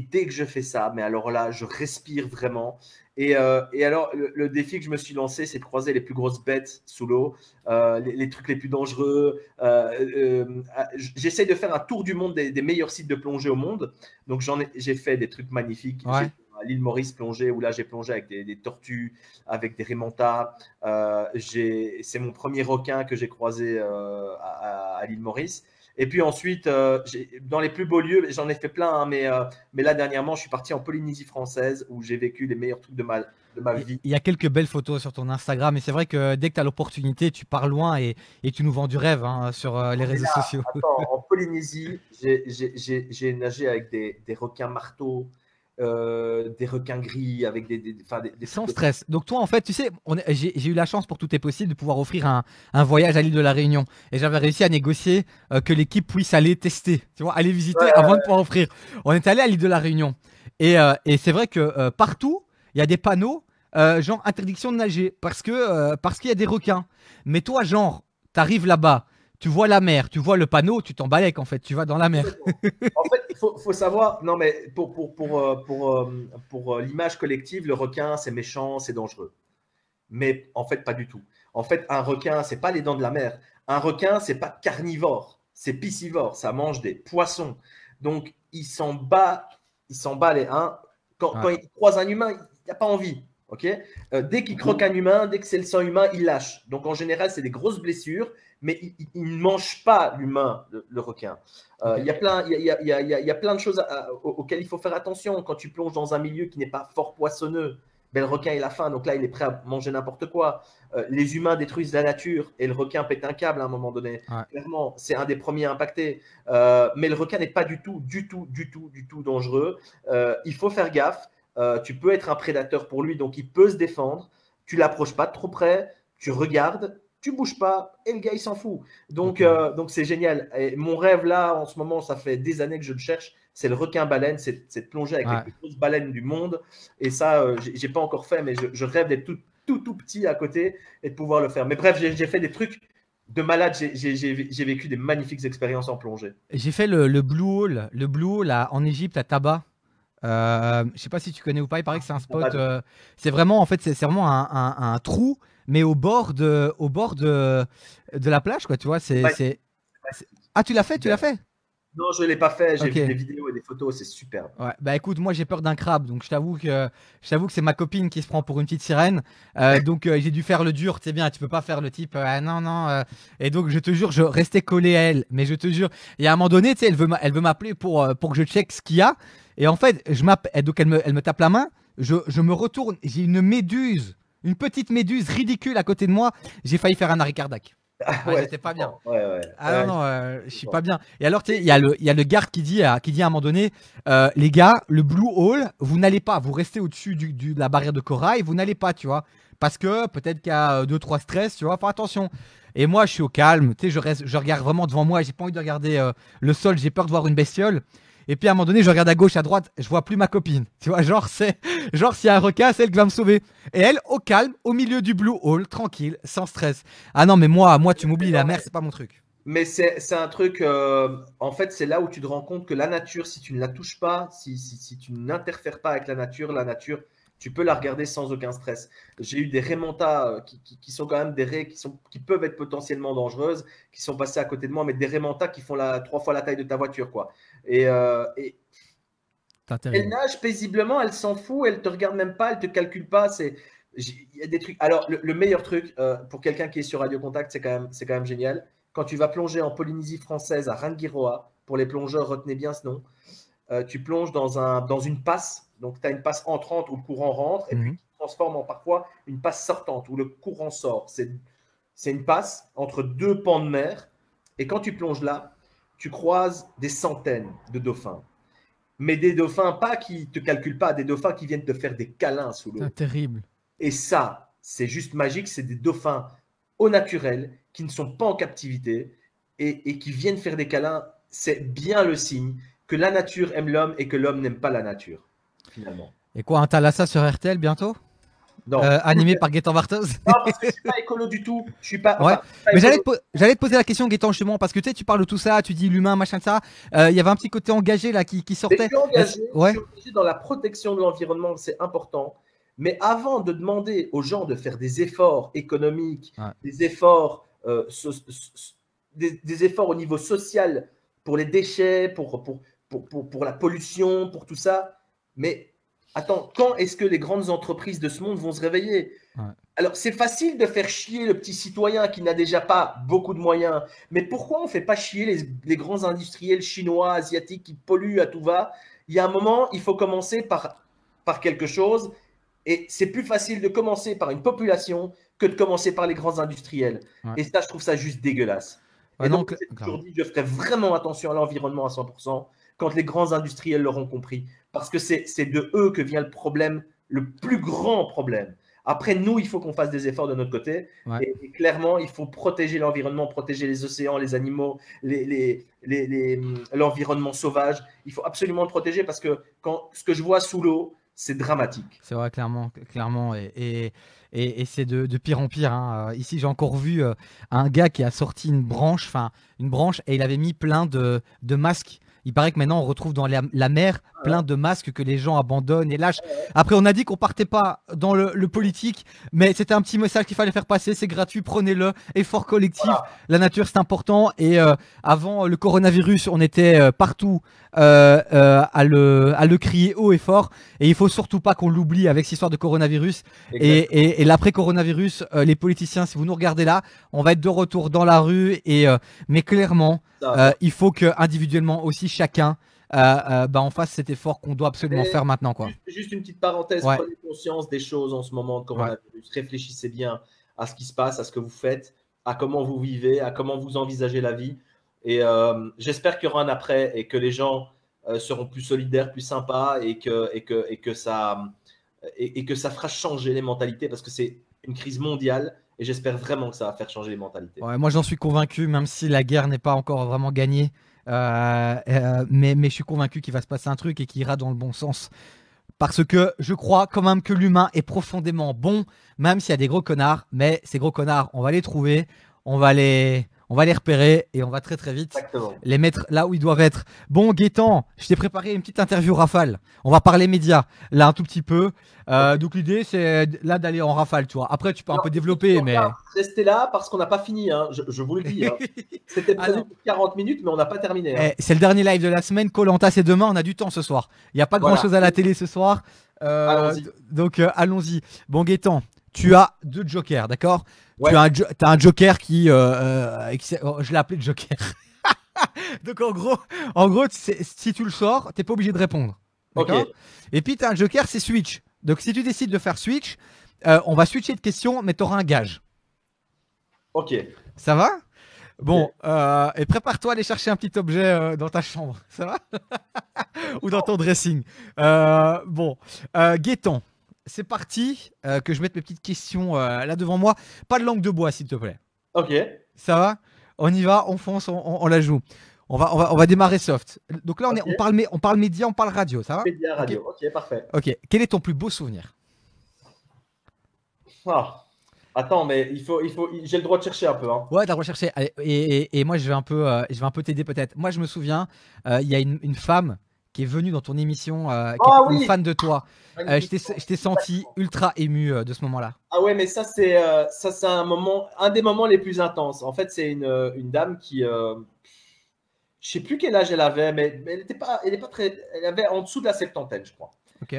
dès que je fais ça, mais alors là je respire vraiment. Et alors, le défi que je me suis lancé, c'est de croiser les plus grosses bêtes sous l'eau, les trucs les plus dangereux. J'essaie de faire un tour du monde des meilleurs sites de plongée au monde. Donc, j'ai fait des trucs magnifiques. Ouais. À l'île Maurice plongée, où là, j'ai plongé avec des tortues, avec des rémantas. C'est mon premier requin que j'ai croisé à l'île Maurice. Et puis ensuite, dans les plus beaux lieux, j'en ai fait plein, hein, mais là, dernièrement, je suis parti en Polynésie française où j'ai vécu les meilleurs trucs de ma vie. Il y a quelques belles photos sur ton Instagram, et c'est vrai que dès que tu as l'opportunité, tu pars loin et tu nous vends du rêve hein, sur les réseaux sociaux. Attends, en Polynésie, j'ai nagé avec des requins marteaux, des requins gris, avec des sans stress. Donc toi, en fait, tu sais, j'ai eu la chance pour tout est possible de pouvoir offrir un voyage à l'île de la Réunion. Et j'avais réussi à négocier que l'équipe puisse aller tester, tu vois, aller visiter avant de pouvoir offrir. On est allé à l'île de la Réunion. Et c'est vrai que partout, il y a des panneaux, genre interdiction de nager, parce qu'il y a des requins. Mais toi, genre, t'arrives là-bas, tu vois la mer, tu vois le panneau, tu t'embalèques en fait, tu vas dans la mer. En fait, il faut savoir, non mais pour l'image collective, le requin c'est méchant, c'est dangereux. Mais en fait, pas du tout. En fait, un requin, c'est pas les dents de la mer. Un requin, c'est pas carnivore, c'est piscivore, ça mange des poissons. Donc, il s'en bat les uns. Quand il croise un humain, il n'a pas envie. Okay, dès qu'il croque un humain, dès que c'est le sang humain, il lâche. Donc en général, c'est des grosses blessures, mais il ne mange pas l'humain, le requin. Il y a plein de choses auxquelles il faut faire attention. Quand tu plonges dans un milieu qui n'est pas fort poissonneux, ben, le requin il a faim, donc là il est prêt à manger n'importe quoi. Les humains détruisent la nature et le requin pète un câble à un moment donné. Ouais. Clairement, c'est un des premiers impactés. Mais le requin n'est pas du tout dangereux. Il faut faire gaffe. Tu peux être un prédateur pour lui, donc il peut se défendre. Tu l'approches pas de trop près, tu regardes, tu bouges pas, et le gars il s'en fout. Donc c'est génial. Et mon rêve là, en ce moment, ça fait des années que je le cherche. C'est le requin-baleine, c'est de plonger avec les plus grosses baleines du monde. Et ça, j'ai pas encore fait, mais je rêve d'être tout petit à côté et de pouvoir le faire. Mais bref, j'ai fait des trucs de malade. J'ai vécu des magnifiques expériences en plongée. J'ai fait le Blue Hole, en Égypte à Taba. Je sais pas si tu connais ou pas, il paraît que c'est un spot. C'est vraiment, en fait, c'est vraiment un trou, mais au bord de la plage, quoi. Tu vois, Ah, tu l'as fait, Non, je l'ai pas fait. J'ai vu des vidéos et des photos, c'est superbe. Ouais, bah écoute, moi j'ai peur d'un crabe, donc je t'avoue que c'est ma copine qui se prend pour une petite sirène. Donc j'ai dû faire le dur, tu sais bien, tu peux pas faire le type non. Et donc je te jure, je restais collé à elle, mais je te jure, et à un moment donné, tu sais, elle veut m'appeler pour que je check ce qu'il y a. Et en fait, donc elle me tape la main, je me retourne, j'ai une méduse Une petite méduse ridicule à côté de moi. J'ai failli faire un arrêt cardiaque. Ah, Ouais, ouais, j'étais pas bien. ouais. Ah Ouais, non, non, je je suis comprends. pas bien. Et alors, tu sais, il y a le garde qui dit à un moment donné, les gars, le Blue Hole, vous n'allez pas, vous restez au-dessus de la barrière de corail, vous n'allez pas, tu vois. Parce que peut-être qu'il y a 2-3 stress, tu vois, fais attention. Et moi, je suis au calme, tu sais, je regarde vraiment devant moi, j'ai pas envie de regarder le sol, j'ai peur de voir une bestiole. Et puis à un moment donné, je regarde à gauche, à droite, je vois plus ma copine. Tu vois, genre s'il y a un requin, c'est elle qui va me sauver. Et elle, au calme, au milieu du Blue Hole, tranquille, sans stress. Ah non, mais moi, tu m'oublies, la Non, mer, c'est pas mon truc. mais c'est un truc, en fait, c'est là où tu te rends compte que la nature, si tu ne la touches pas, si tu n'interfères pas avec la nature, tu peux la regarder sans aucun stress. J'ai eu des raimentas qui sont quand même des raies qui peuvent être potentiellement dangereuses, qui sont passées à côté de moi, mais des raimentas qui font 3 fois la taille de ta voiture, quoi. Et C'est elle terrible. nage paisiblement, elle s'en fout, elle te regarde même pas, elle te calcule pas. Il y a des trucs. Alors, le meilleur truc pour quelqu'un qui est sur Radio Contact, c'est quand même génial. Quand tu vas plonger en Polynésie française à Rangiroa, pour les plongeurs, retenez bien ce nom. Tu plonges dans une passe. Donc, tu as une passe entrante où le courant rentre et puis Mhm. qui se transforme en parfois une passe sortante où le courant sort. C'est une passe entre deux pans de mer. Et quand tu plonges là, tu croises des centaines de dauphins, mais des dauphins pas qui te calculent pas, des dauphins qui viennent te faire des câlins sous C'est l'eau. terrible. Et ça, c'est juste magique, c'est des dauphins au naturel qui ne sont pas en captivité et qui viennent faire des câlins. C'est bien le signe que la nature aime l'homme et que l'homme n'aime pas la nature, finalement. Et quoi, un Thalassa sur RTL bientôt? Non, Animé par Gaëtan Barthez? non parce que je suis pas écolo du tout. Je suis pas, Ouais. enfin, pas Mais écolo. j'allais te poser la question, Gaëtan, justement, parce que tu sais, tu parles de tout ça, tu dis l'humain, machin, ça. Il y avait un petit côté engagé là qui Mais sortait. je Ouais. suis engagé dans la protection de l'environnement, c'est important. Mais avant de demander aux gens de faire des efforts économiques, Ouais. des efforts, des efforts au niveau social pour les déchets, pour la pollution, pour tout ça, mais attends, quand est-ce que les grandes entreprises de ce monde vont se réveiller? Ouais. Alors, c'est facile de faire chier le petit citoyen qui n'a déjà pas beaucoup de moyens, mais pourquoi on ne fait pas chier les grands industriels chinois, asiatiques qui polluent à tout va? Il y a un moment, il faut commencer par quelque chose, et c'est plus facile de commencer par une population que de commencer par les grands industriels. Ouais. Et ça, je trouve ça juste dégueulasse. Ouais, Et non, donc, j'ai toujours clairement. dit, je ferai vraiment attention à l'environnement à 100% quand les grands industriels l'auront compris, parce que c'est de eux que vient le problème, le plus grand problème. Après, nous, il faut qu'on fasse des efforts de notre côté. Ouais. Et clairement, il faut protéger l'environnement, protéger les océans, les animaux, l'environnement sauvage. Il faut absolument le protéger parce que ce que je vois sous l'eau, c'est dramatique. C'est vrai, clairement, clairement, et c'est de pire en pire, hein. Ici, j'ai encore vu un gars qui a sorti une branche, et il avait mis plein de masques. Il paraît que maintenant, on retrouve dans la mer plein de masques que les gens abandonnent et lâchent. Après, on a dit qu'on partait pas dans le politique, mais c'était un petit message qu'il fallait faire passer. C'est gratuit, prenez-le. Effort collectif, Voilà. la nature, c'est important. Et avant le coronavirus, on était partout à le crier haut et fort. Et il faut surtout pas qu'on l'oublie avec cette histoire de coronavirus. Et l'après-coronavirus, les politiciens, si vous nous regardez là, on va être de retour dans la rue. Mais clairement, il faut que individuellement aussi chacun on fasse cet effort qu'on doit absolument Mais faire maintenant, quoi. juste une petite parenthèse, Ouais. prenez conscience des choses en ce moment de Ouais. coronavirus. Réfléchissez bien à ce qui se passe, à ce que vous faites, à comment vous vivez, à comment vous envisagez la vie. Et j'espère qu'il y aura un après et que les gens seront plus solidaires, plus sympas et que ça fera changer les mentalités parce que c'est une crise mondiale et j'espère vraiment que ça va faire changer les mentalités. Ouais, moi, j'en suis convaincu, même si la guerre n'est pas encore vraiment gagnée. Mais je suis convaincu qu'il va se passer un truc et qu'il ira dans le bon sens. Parce que je crois quand même que l'humain est profondément bon, même s'il y a des gros connards. Mais ces gros connards, on va les trouver, on va les repérer et on va très très vite Exactement. les mettre là où ils doivent être. Bon, Gaëtan, je t'ai préparé une petite interview rafale. On va parler médias là un tout petit peu. Donc l'idée c'est là d'aller en rafale, tu vois. Après, tu peux un peu développer, mais Restez là parce qu'on n'a pas fini, hein. Je vous le dis. Hein. C'était prévu pour 40 minutes, mais on n'a pas terminé. Hein. C'est le dernier live de la semaine. Koh Lanta, c'est demain. On a du temps ce soir. Il n'y a pas grand chose à la télé ce soir. Allons-y. Donc allons-y. Bon, Gaëtan, tu as deux jokers, d'accord? Ouais. Tu as un joker qui. Je l'ai appelé joker. Donc en gros si tu le sors, t'es pas obligé de répondre. D'accord. Ok. Et puis tu as un joker, c'est switch. Donc si tu décides de faire switch, On va switcher de question, mais tu auras un gage. Ok. Ça va? Bon, et prépare-toi à aller chercher un petit objet dans ta chambre. Ça va? Ou dans ton dressing. Bon, Gaëtan, c'est parti. Que je mette mes petites questions là devant moi. Pas de langue de bois, s'il te plaît. Ok. Ça va? On y va, on fonce, on la joue. On va démarrer soft. Donc là, Ok. on parle média, on parle radio, ça va? Média Ok. radio. Ok, parfait. Ok. Quel est ton plus beau souvenir? Ah. Attends, mais j'ai le droit de chercher un peu. Hein. Ouais, t'as recherché. Allez, et moi, je vais un peu t'aider peut-être. Moi, je me souviens, il y a une femme qui est venue dans ton émission, qui Ah était une oui. fan de toi. Magnifique. Je t'ai senti ultra ému de ce moment-là. Ah ouais, mais ça c'est un des moments les plus intenses. En fait, c'est une dame qui, je sais plus quel âge elle avait, mais elle est pas très, elle avait en dessous de la septantaine, je crois. Ok.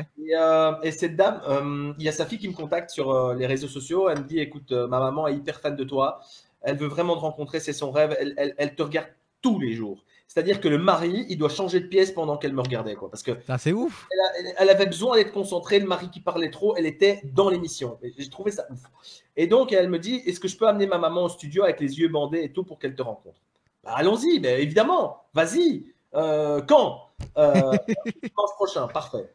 Et cette dame, il y a sa fille qui me contacte sur les réseaux sociaux. Elle me dit, écoute, ma maman est hyper fan de toi. Elle veut vraiment te rencontrer, c'est son rêve. Elle te regarde tous les jours. C'est-à-dire que le mari, il doit changer de pièce pendant qu'elle me regardait, quoi. Parce que C'est ouf. elle avait besoin d'être concentrée. Le mari qui parlait trop, elle était dans l'émission. J'ai trouvé ça ouf. Et donc, elle me dit, est-ce que je peux amener ma maman au studio avec les yeux bandés et tout pour qu'elle te rencontre? Bah, allons-y, ben, évidemment. Vas-y. Quand Dimanche prochain, parfait.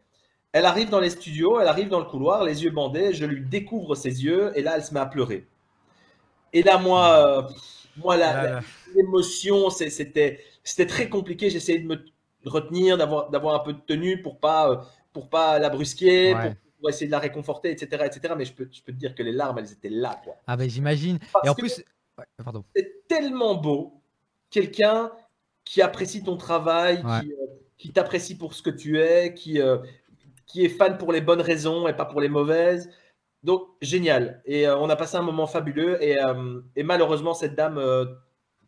Elle arrive dans les studios, elle arrive dans le couloir, les yeux bandés, je lui découvre ses yeux et là, elle se met à pleurer. Et là, moi l'émotion, c'était très compliqué. J'essayais de me retenir, d'avoir un peu de tenue pour pas la brusquer, Ouais. pour essayer de la réconforter, etc., etc. Mais je peux te dire que les larmes, elles étaient là, quoi. Ah ben j'imagine. Parce Et en que plus, ouais, pardon. c'est tellement beau, quelqu'un qui apprécie ton travail, Ouais. qui t'apprécie pour ce que tu es, qui est fan pour les bonnes raisons et pas pour les mauvaises. Donc, génial. Et on a passé un moment fabuleux. Et malheureusement, cette dame,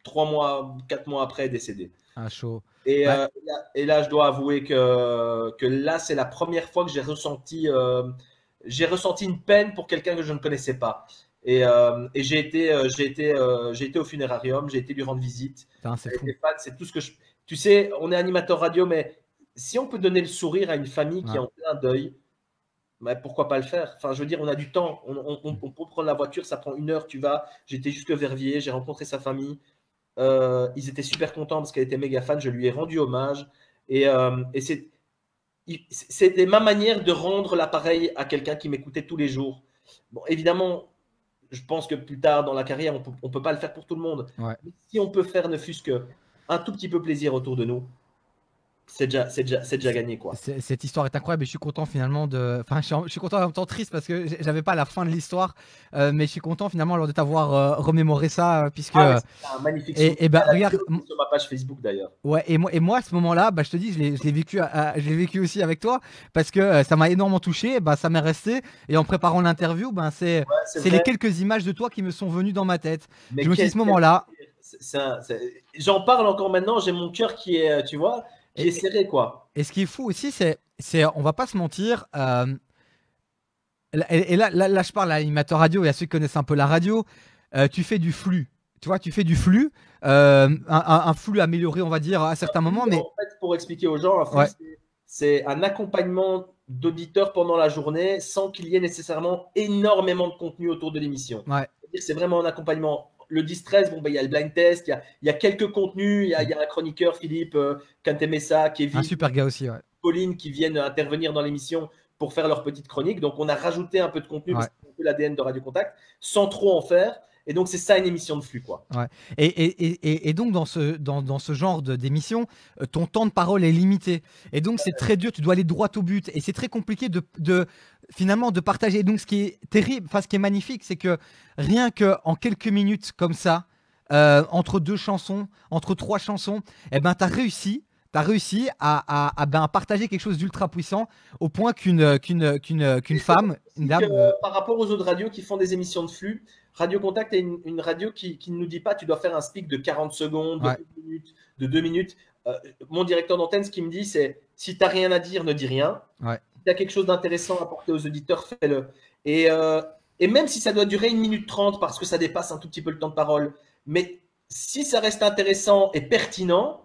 3 mois, 4 mois après, est décédée. Un show. Et, Ouais. et là, je dois avouer que là, c'est la première fois que j'ai ressenti une peine pour quelqu'un que je ne connaissais pas. Et j'ai été au funérarium, j'ai été lui rendre visite. Putain, c'est Elle fou. était fan, c'est tout ce que je. Tu sais, on est animateur radio, mais si on peut donner le sourire à une famille qui Ouais. est en plein deuil, mais pourquoi pas le faire? Enfin, je veux dire, on a du temps. On peut prendre la voiture, ça prend 1 heure, tu vas. J'étais jusque Verviers, j'ai rencontré sa famille. Ils étaient super contents parce qu'elle était méga fan. Je lui ai rendu hommage. Et c'était ma manière de rendre l'appareil à quelqu'un qui m'écoutait tous les jours. Bon, évidemment, je pense que plus tard dans la carrière, on peut pas le faire pour tout le monde. Ouais. Mais si on peut faire ne fût-ce que un tout petit peu plaisir autour de nous, c'est déjà gagné, quoi. Cette histoire est incroyable et je suis content finalement de. Enfin, je suis content en même temps triste parce que j'avais pas la fin de l'histoire, mais je suis content finalement alors de t'avoir remémoré ça puisque. Ah, c'est un magnifique souvenir. Et bah La regarde. vidéo est sur ma page Facebook d'ailleurs. Ouais, et moi à ce moment-là, bah, je te dis, je l'ai vécu, je l'ai vécu aussi avec toi parce que ça m'a énormément touché, bah, ça m'est resté. Et en préparant l'interview, ben, Ouais, c'est c'est les vrai. quelques images de toi qui me sont venues dans ma tête. Mais Je me suis dit, ce moment-là. j'en parle encore maintenant, j'ai mon cœur qui est, tu vois, qui est Et, serré, quoi. et ce qui est fou aussi, on va pas se mentir. Et là, je parle à l'animateur radio et à ceux qui connaissent un peu la radio. Tu fais du flux. Tu vois, tu fais du flux, un flux amélioré, on va dire, à certains moments, mais En fait, pour expliquer aux gens, un flux, ouais, c'est un accompagnement d'auditeurs pendant la journée sans qu'il y ait nécessairement énormément de contenu autour de l'émission. ouais, C'est-à-dire que c'est vraiment un accompagnement. Le 10-13, bon, ben, il y a le blind test, il y a quelques contenus, il y a un chroniqueur, Philippe, Kantemessa, un Kevin, super gars aussi, ouais. Pauline qui viennent intervenir dans l'émission pour faire leur petite chronique. Donc, on a rajouté un peu de contenu, parce Ouais. que c'est un peu l'ADN de Radio Contact, sans trop en faire. Et donc, c'est ça une émission de flux, quoi. Ouais. Et donc dans ce genre d'émission, ton temps de parole est limité. Et donc c'est très dur, tu dois aller droit au but. Et c'est très compliqué finalement de partager. Et donc ce qui est terrible, enfin ce qui est magnifique, c'est que rien qu'en quelques minutes comme ça, entre 2 chansons, entre 3 chansons, eh ben, tu as réussi. À partager quelque chose d'ultra puissant au point qu'une femme, une dame. Par rapport aux autres radios qui font des émissions de flux, Radio Contact est une radio qui ne nous dit pas tu dois faire un speak de 40 secondes, de Ouais. 1 minute, de 2 minutes. Mon directeur d'antenne, ce qu'il me dit, c'est si tu n'as rien à dire, ne dis rien. Ouais. Si tu as quelque chose d'intéressant à apporter aux auditeurs, fais-le. Et même si ça doit durer 1 minute 30 parce que ça dépasse un tout petit peu le temps de parole, mais si ça reste intéressant et pertinent,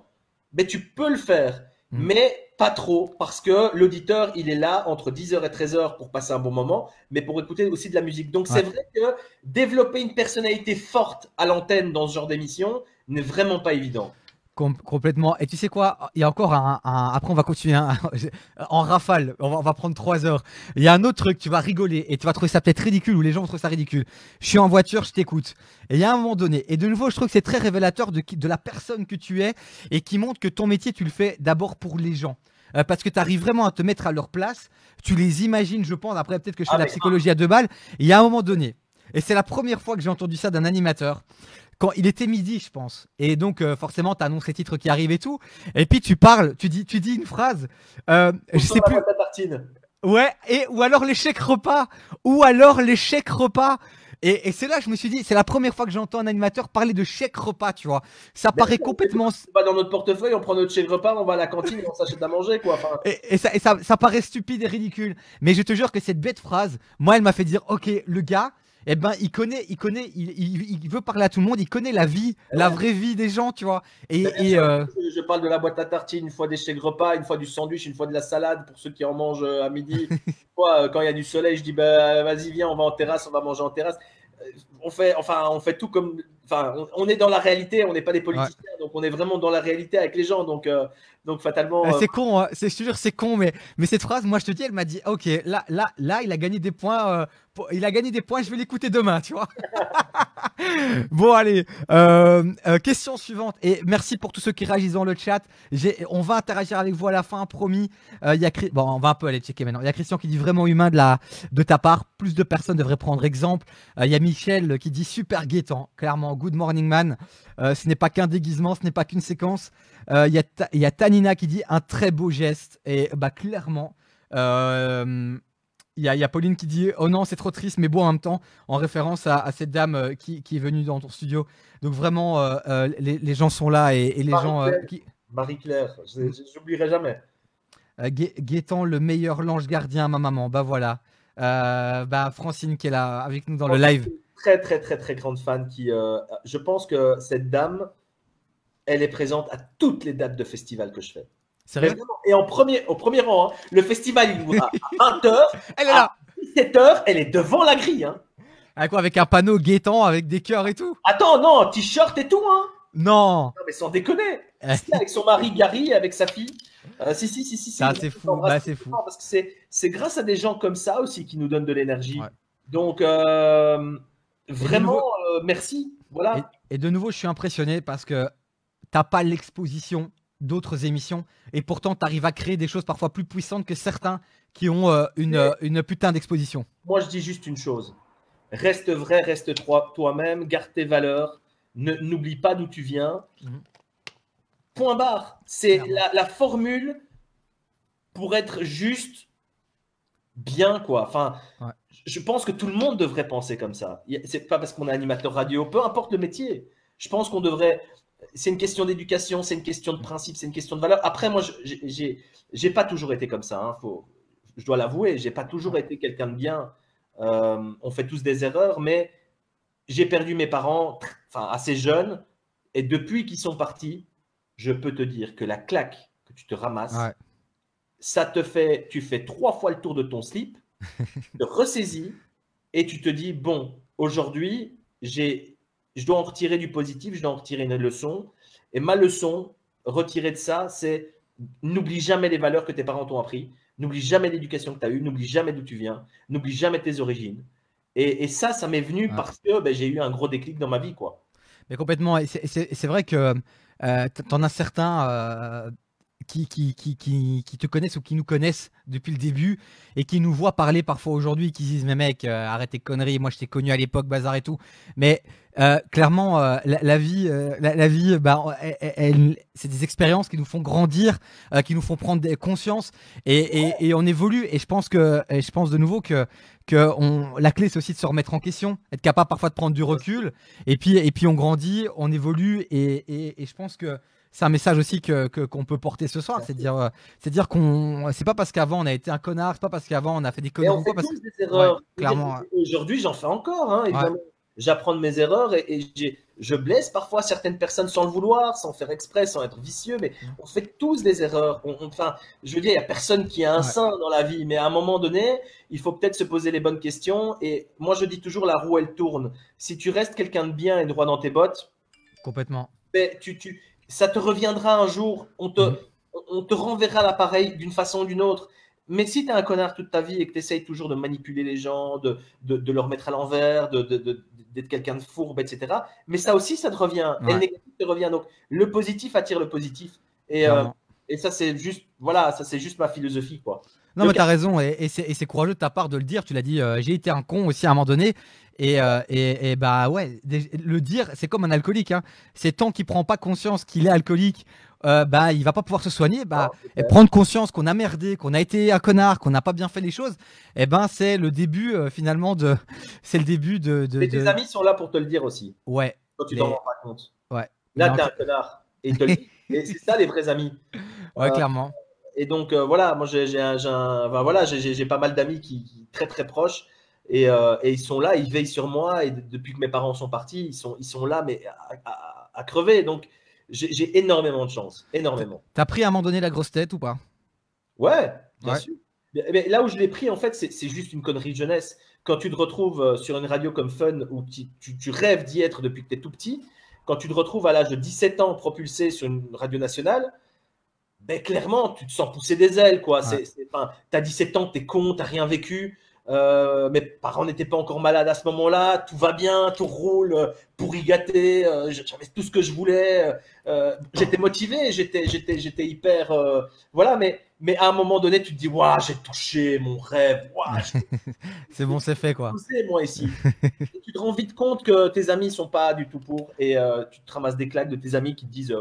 ben, tu peux le faire. Mm. Mais pas trop, parce que l'auditeur, il est là entre 10h et 13h pour passer un bon moment, mais pour écouter aussi de la musique. Donc, c'est vrai que développer une personnalité forte à l'antenne dans ce genre d'émission n'est vraiment pas évident. Complètement. Et tu sais quoi? Il y a encore après, on va continuer en rafale. On va prendre 3 heures. Il y a un autre truc, tu vas rigoler et tu vas trouver ça peut-être ridicule ou les gens vont trouver ça ridicule. Je suis en voiture, je t'écoute. Et il y a un moment donné, et de nouveau, je trouve que c'est très révélateur de la personne que tu es et qui montre que ton métier, tu le fais d'abord pour les gens. Parce que tu arrives vraiment à te mettre à leur place. Tu les imagines, je pense. Après, peut-être que je fais de la psychologie à 2 balles. Il y a un moment donné, et c'est la première fois que j'ai entendu ça d'un animateur. Quand il était midi, je pense. Et donc, forcément, tu annonces les titres qui arrivent et tout. Et puis, tu parles, tu dis une phrase. Je sais plus. Ouais, ou alors l'échec repas. Ou alors l'échec repas. Et c'est là que je me suis dit, c'est la première fois que j'entends un animateur parler de chèque repas, tu vois. Ça paraît complètement. On va dans notre portefeuille, on prend notre chèque repas, on va à la cantine et on s'achète à manger, quoi. Enfin... Et ça paraît stupide et ridicule. Mais je te jure que cette bête phrase, moi, elle m'a fait dire, ok, le gars. Eh ben, il veut parler à tout le monde, il connaît la vie, la vraie vie des gens, tu vois. Je parle de la boîte à tartines, une fois des chèques repas, une fois du sandwich, une fois de la salade pour ceux qui en mangent à midi. Quand il y a du soleil, je dis bah, vas-y, viens, on va en terrasse, on va manger en terrasse. On fait tout comme. Enfin, on est dans la réalité, on n'est pas des politiciens, donc on est vraiment dans la réalité avec les gens. Donc fatalement. C'est con, hein. Je te jure, c'est con, mais cette phrase, moi, je te dis, elle m'a dit, ok, là, il a gagné des points. Il a gagné des points, je vais l'écouter demain, tu vois. Bon, allez, question suivante. Et merci pour tous ceux qui réagissent dans le chat. On va interagir avec vous à la fin, promis. Bon, on va un peu aller checker maintenant. Il y a Christian qui dit vraiment humain de ta part. Plus de personnes devraient prendre exemple. Il y a Michel qui dit super Gaëtan, clairement. Good morning man. Ce n'est pas qu'un déguisement, ce n'est pas qu'une séquence. Il y a Tanina qui dit un très beau geste. Et bah clairement. Il y a Pauline qui dit oh non c'est trop triste mais beau en même temps en référence à cette dame qui est venue dans ton studio. Donc vraiment les gens sont là et les gens Marie-Claire, j'oublierai jamais. Gaëtan le meilleur l'ange gardien ma maman. Bah voilà. Bah Francine qui est là avec nous dans le live. Très très très très grande fan qui je pense que cette dame elle est présente à toutes les dates de festival que je fais. Et au premier rang, hein, le festival il ouvre à 20h. Elle est là. À 17h, elle est devant la grille. Hein. Avec un panneau Gaëtan avec des cœurs et tout. Attends, non, t-shirt et tout. Hein. Non, mais sans déconner. Avec son mari Gary, avec sa fille. Si. Ça, c'est fou. Bah, c'est fou. Parce que c'est grâce à des gens comme ça aussi qui nous donnent de l'énergie. Ouais. Donc, vraiment, merci. Voilà. Et de nouveau, je suis impressionné parce que t'as pas l'exposition d'autres émissions et pourtant tu arrives à créer des choses parfois plus puissantes que certains qui ont une putain d'exposition. Moi je dis juste une chose, reste vrai, reste toi-même, garde tes valeurs, n'oublie pas d'où tu viens. Point barre, c'est la formule pour être juste bien quoi. Enfin, je pense que tout le monde devrait penser comme ça. C'est pas parce qu'on est animateur radio, peu importe le métier. Je pense qu'on devrait. C'est une question d'éducation, c'est une question de principe, c'est une question de valeur. Après, moi, j'ai pas toujours été comme ça. Hein, je dois l'avouer, j'ai pas toujours été quelqu'un de bien. On fait tous des erreurs, mais j'ai perdu mes parents assez jeunes. Et depuis qu'ils sont partis, je peux te dire que la claque que tu te ramasses, ça te fait, tu fais 3 fois le tour de ton slip, tu te ressaisis et tu te dis, bon, aujourd'hui, je dois en retirer du positif, je dois en retirer une leçon. Et ma leçon, retirée de ça, c'est n'oublie jamais les valeurs que tes parents t'ont appris, n'oublie jamais l'éducation que tu as eue, n'oublie jamais d'où tu viens, n'oublie jamais tes origines. Et ça m'est venu parce que j'ai eu un gros déclic dans ma vie, quoi. Mais complètement. C'est vrai que tu en as certains qui te connaissent ou qui nous connaissent depuis le début et qui nous voient parler parfois aujourd'hui, qui disent mais mec arrête tes conneries, moi je t'ai connu à l'époque bazar et tout, mais clairement la vie bah, c'est des expériences qui nous font grandir, qui nous font prendre conscience et on évolue et je pense de nouveau que la clé c'est aussi de se remettre en question, être capable parfois de prendre du recul et puis on grandit, on évolue et je pense que c'est un message aussi qu'on peut porter ce soir, c'est dire qu'on, c'est pas parce qu'avant on a été un connard, c'est pas parce qu'avant on a fait des conneries. On fait tous des erreurs. Clairement. Aujourd'hui, j'en fais encore. Hein, évidemment. J'apprends de mes erreurs et je blesse parfois certaines personnes sans le vouloir, sans faire exprès, sans être vicieux, mais on fait tous des erreurs. Enfin, je veux dire, il n'y a personne qui est un saint dans la vie, mais à un moment donné, il faut peut-être se poser les bonnes questions. Et moi, je dis toujours, la roue, elle tourne. Si tu restes quelqu'un de bien et droit dans tes bottes, Complètement. ben, ça te reviendra un jour. On te renverra l'appareil d'une façon ou d'une autre. Mais si tu es un connard toute ta vie et que tu essayes toujours de manipuler les gens, de leur mettre à l'envers, d'être quelqu'un de fourbe, etc. Mais ça aussi, ça te revient. Et le négatif te revient. Donc, le positif attire le positif. Et ça, c'est juste, voilà, ça, c'est juste ma philosophie, quoi. Non, mais t'as raison. Et c'est courageux de ta part de le dire. Tu l'as dit, j'ai été un con aussi à un moment donné. Et bah ouais, le dire, c'est comme un alcoolique. Hein. C'est tant qu'il prend pas conscience qu'il est alcoolique, bah il va pas pouvoir se soigner. Bah, et prendre conscience qu'on a merdé, qu'on a été un connard, qu'on n'a pas bien fait les choses, et ben c'est le début finalement de. C'est le début de. Mais tes amis sont là pour te le dire aussi. Ouais. Quand tu t'en rends pas compte. Ouais. Là, t'es un connard. Et, et c'est ça les vrais amis. Ouais, clairement. Et donc voilà, moi j'ai voilà, j'ai pas mal d'amis qui très très proches. Et ils sont là, ils veillent sur moi. Et depuis que mes parents sont partis, ils sont là, mais à crever. Donc, j'ai énormément de chance. Énormément. T'as pris à un moment donné la grosse tête ou pas? Ouais, bien sûr. Mais là où je l'ai pris, en fait, c'est juste une connerie de jeunesse. Quand tu te retrouves sur une radio comme Fun, où tu rêves d'y être depuis que tu es tout petit, quand tu te retrouves à l'âge de 17 ans propulsé sur une radio nationale, ben, clairement, tu te sens pousser des ailes, quoi. T'as 17 ans, t'es con, t'as rien vécu. Mes parents n'étaient pas encore malades à ce moment-là. Tout va bien, tout roule, pourri gâté. J'avais tout ce que je voulais. J'étais motivé, j'étais hyper. Voilà, mais à un moment donné, tu te dis, waouh, j'ai touché mon rêve. C'est bon, c'est fait, quoi. Poussé, moi ici. Et tu te rends vite compte que tes amis sont pas du tout pour, et tu te ramasses des claques de tes amis qui te disent.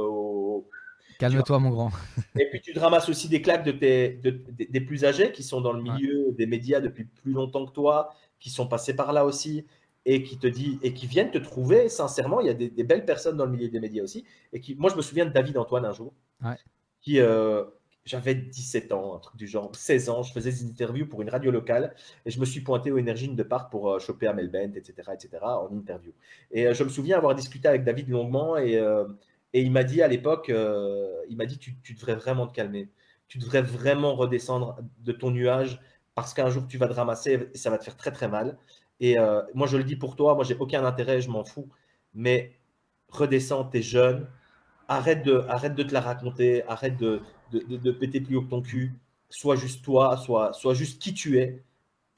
Calme-toi, mon grand. Et puis tu te ramasses aussi des claques des plus âgés qui sont dans le milieu des médias depuis plus longtemps que toi, qui sont passés par là aussi, et qui viennent te trouver. Sincèrement, il y a des belles personnes dans le milieu des médias aussi. Moi, je me souviens de David Antoine un jour, qui j'avais 17 ans, un truc du genre, 16 ans, je faisais des interviews pour une radio locale, et je me suis pointé au Énergie de Parc pour choper Amel Bent, etc., en interview. Et je me souviens avoir discuté avec David longuement, et il m'a dit à l'époque, il m'a dit, tu devrais vraiment te calmer. Tu devrais vraiment redescendre de ton nuage parce qu'un jour, tu vas te ramasser et ça va te faire très, très mal. Et moi, je le dis pour toi, moi, j'ai aucun intérêt, je m'en fous. Mais redescends, t'es jeune. Arrête de te la raconter. Arrête de péter plus haut que ton cul. Sois juste toi, sois juste qui tu es.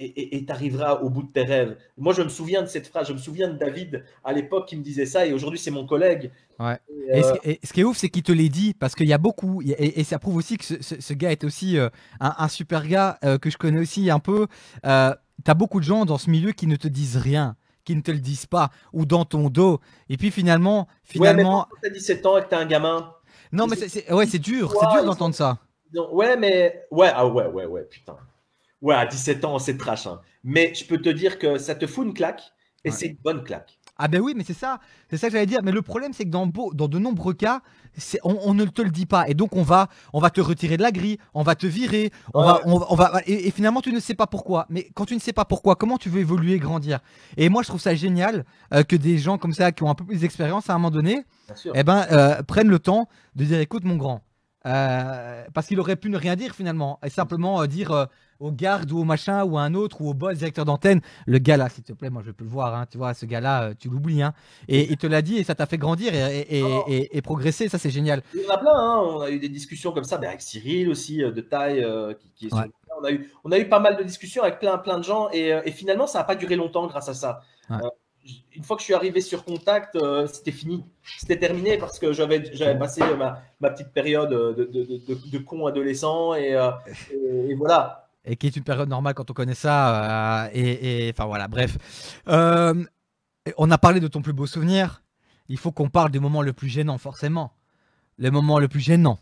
Et tu arriveras au bout de tes rêves. Moi, je me souviens de cette phrase. Je me souviens de David à l'époque qui me disait ça. Et aujourd'hui, c'est mon collègue. Ouais. Et ce qui est ouf, c'est qu'il te l'ait dit parce qu'il y a beaucoup, et ça prouve aussi que ce gars est aussi un super gars que je connais aussi un peu. T'as beaucoup de gens dans ce milieu qui ne te disent rien, qui ne te le disent pas, ou dans ton dos. Et puis finalement. Ouais, mais quand t'as 17 ans et que t'es un gamin. Non, mais c'est dur d'entendre ça. Ouais, mais. Ouais, putain. Ouais, à 17 ans, c'est trash. Hein. Mais je peux te dire que ça te fout une claque et c'est une bonne claque. Ah ben oui, mais c'est ça que j'allais dire. Mais le problème, c'est que dans de nombreux cas, on ne te le dit pas. Et donc, on va te retirer de la grille, on va te virer, et finalement, tu ne sais pas pourquoi. Mais quand tu ne sais pas pourquoi, comment tu veux évoluer, grandir? Et moi, je trouve ça génial que des gens comme ça, qui ont un peu plus d'expérience à un moment donné, prennent le temps de dire, écoute, mon grand. Parce qu'il aurait pu ne rien dire finalement et simplement dire au garde ou au machin ou à un autre ou au boss directeur d'antenne, le gars là s'il te plaît, moi je peux le voir, hein, tu vois, ce gars là tu l'oublies, hein, et il te l'a dit et ça t'a fait grandir et progresser, ça c'est génial. Il y en a plein, hein. On a eu des discussions comme ça, mais avec Cyril aussi de taille qui est sur on a eu pas mal de discussions avec plein de gens et finalement ça n'a pas duré longtemps grâce à ça. Une fois que je suis arrivé sur Contact, c'était fini, c'était terminé parce que j'avais passé ma petite période de con adolescent et voilà. Et qui est une période normale quand on connaît ça. Enfin voilà, bref. On a parlé de ton plus beau souvenir. Il faut qu'on parle du moment le plus gênant, forcément. Le moment le plus gênant.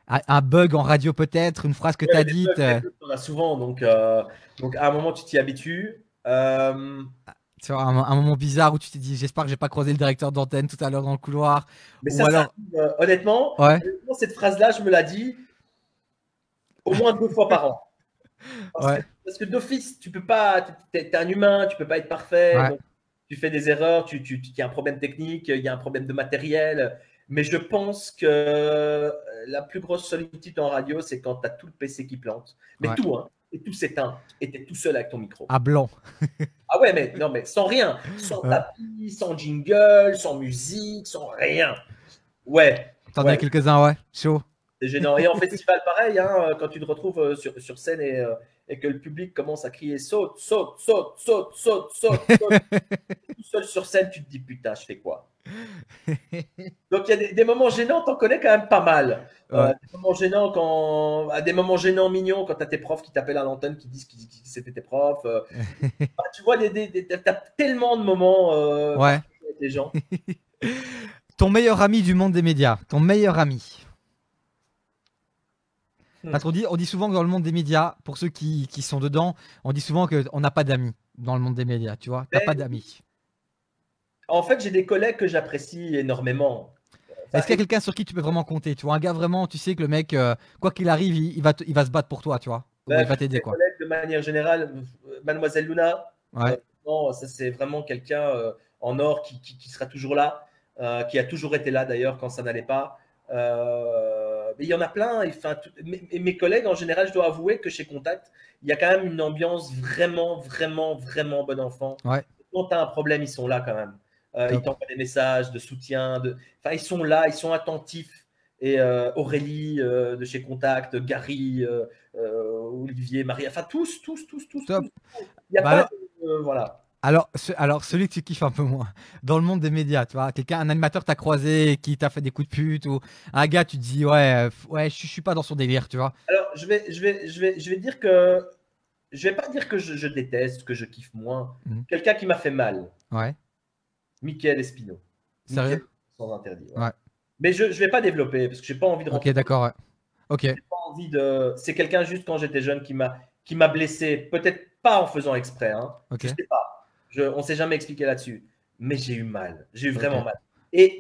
Un bug en radio peut-être, une phrase que tu as dite. On a souvent, donc à un moment tu t'y habitues. Tu vois, un moment bizarre où tu t'es dit j'espère que j'ai pas croisé le directeur d'antenne tout à l'heure dans le couloir. Mais ça, honnêtement, cette phrase-là, je me la dis au moins 2 fois par an. Parce que d'office, tu peux pas, t'es un humain, tu peux pas être parfait. tu fais des erreurs, il y a un problème technique, il y a un problème de matériel. Mais je pense que la plus grosse solitude en radio, c'est quand tu as tout le PC qui plante. Mais Ouais. tout, hein. Et tout s'éteint. Et tu es tout seul avec ton micro. À blanc. Ah ouais, mais non, mais sans rien. Sans Ouais. tapis, sans jingle, sans musique, sans rien. Ouais. T'en as Ouais. quelques-uns, ouais. Chaud. C'est gênant. Et en festival, pareil, hein, quand tu te retrouves sur scène et que le public commence à crier saute, saute, saute, saute, saute, saute, saute. Tout seul sur scène, tu te dis putain, je fais quoi? Donc il y a des moments gênants, t'en connais quand même pas mal. Ouais. Des moments gênants mignons quand t'as tes profs qui t'appellent à l'antenne, qui disent que c'était tes profs. Tu vois, t'as tellement de moments Ouais. avec les gens. Ton meilleur ami du monde des médias. Ton meilleur ami. Parce qu'on dit souvent que dans le monde des médias, pour ceux qui sont dedans, on dit souvent qu'on n'a pas d'amis dans le monde des médias, tu vois. T'as Mais- pas d'amis. En fait, j'ai des collègues que j'apprécie énormément. Enfin, Est-ce qu'il y a quelqu'un sur qui tu peux vraiment compter? Tu vois, un gars vraiment, tu sais que le mec, quoi qu'il arrive, il va se battre pour toi, tu vois. Ou il va t'aider, mes quoi. collègues, de manière générale, Mademoiselle Luna, Ouais. non, ça c'est vraiment quelqu'un en or qui sera toujours là, qui a toujours été là d'ailleurs quand ça n'allait pas. Mais il y en a plein. Mes collègues, en général, je dois avouer que chez Contact, il y a quand même une ambiance vraiment, vraiment, vraiment bon enfant. Ouais. Quand tu as un problème, ils sont là quand même. Ils Top. t'envoient des messages de soutien. Enfin, ils sont là, ils sont attentifs. Et Aurélie de chez Contact, Gary, Olivier, Marie, enfin tous. Top. Il n'y a Bah pas alors, de. Voilà. alors, celui que tu kiffes un peu moins, dans le monde des médias, tu vois, un animateur que t'as croisé, qui t'a fait des coups de pute, ou un gars, tu te dis, ouais, ouais, je suis pas dans son délire, tu vois. Alors, je vais dire que. Je vais pas dire que je déteste, que je kiffe moins. Mhm. Quelqu'un qui m'a fait mal, Ouais. Michael Espino. Sérieux? Michael, sans interdit. Ouais. Ouais. Mais je vais pas développer parce que j'ai pas envie de Ok, rentrer. d'accord, ouais. Ok. J'ai pas envie de. C'est quelqu'un juste quand j'étais jeune qui m'a blessé. Peut-être pas en faisant exprès. Hein. Ok. Je sais pas. On s'est jamais expliqué là-dessus. Mais j'ai eu mal. J'ai eu vraiment Ok. mal.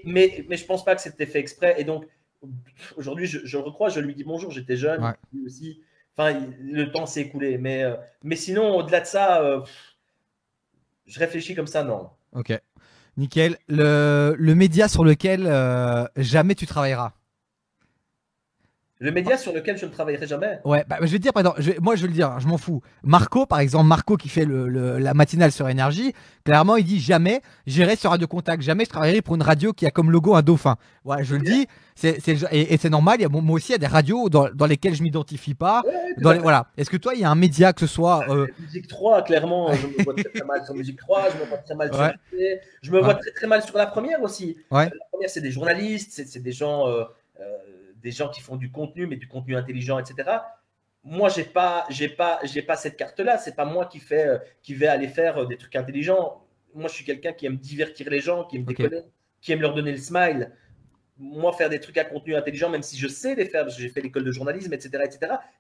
Mais je pense pas que c'était fait exprès. Et donc aujourd'hui, je le recrois. Je lui dis bonjour. J'étais jeune. Ouais. Lui aussi. Enfin, le temps s'est écoulé. Mais sinon, au-delà de ça, je réfléchis comme ça, non. Ok. Nickel. Le média sur lequel jamais tu travailleras. Le média sur lequel je ne travaillerai jamais. Ouais, bah, je vais te dire, par exemple, moi je vais le dire, je m'en fous. Marco, par exemple, Marco qui fait la matinale sur Énergie, clairement il dit jamais j'irai sur Radio Contact, jamais je travaillerai pour une radio qui a comme logo un dauphin. Ouais, je le dis, et c'est normal, moi aussi il y a des radios dans lesquelles je m'identifie pas. Voilà. Est-ce que toi il y a un média que ce soit. Musique 3, clairement, je me vois très, très mal sur Musique 3, je me vois très mal sur Ouais. RT, je me vois très très mal sur la première aussi. Ouais. La première, c'est des journalistes, c'est des gens qui font du contenu, mais du contenu intelligent, etc. Moi, j'ai pas cette carte-là. C'est pas moi qui vais aller faire des trucs intelligents. Moi, je suis quelqu'un qui aime divertir les gens, qui aime Ok. déconner, qui aime leur donner le smile. Moi, faire des trucs à contenu intelligent, même si je sais les faire, parce que j'ai fait l'école de journalisme, etc.,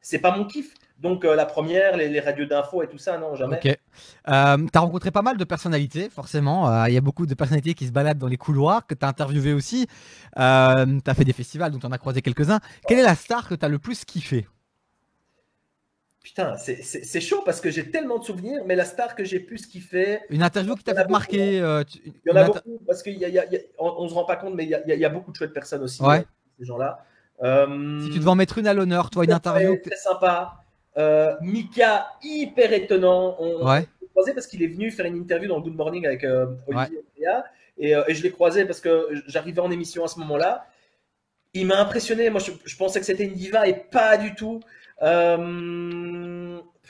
c'est pas mon kiff. Donc, la première, les radios d'info et tout ça, non, jamais. Ok. T'as rencontré pas mal de personnalités, forcément. Il y a beaucoup de personnalités qui se baladent dans les couloirs, que t'as interviewé aussi. T'as fait des festivals, donc t'en as croisé quelques-uns. Quelle est la star que t'as le plus kiffé? Putain, c'est chaud parce que j'ai tellement de souvenirs, mais la star que j'ai pu kiffer. Une interview qui t'a fait marquer Il y en a beaucoup, parce qu'on ne se rend pas compte, mais il y a beaucoup de chouettes personnes aussi, Ouais. ces gens-là. Si tu devais en mettre une à l'honneur, toi, une interview. Très sympa. Mika, hyper étonnant. On Ouais. l'a croisé parce qu'il est venu faire une interview dans Good Morning avec Olivier et je l'ai croisé parce que j'arrivais en émission à ce moment-là. Il m'a impressionné. Moi, je pensais que c'était une diva et pas du tout. Il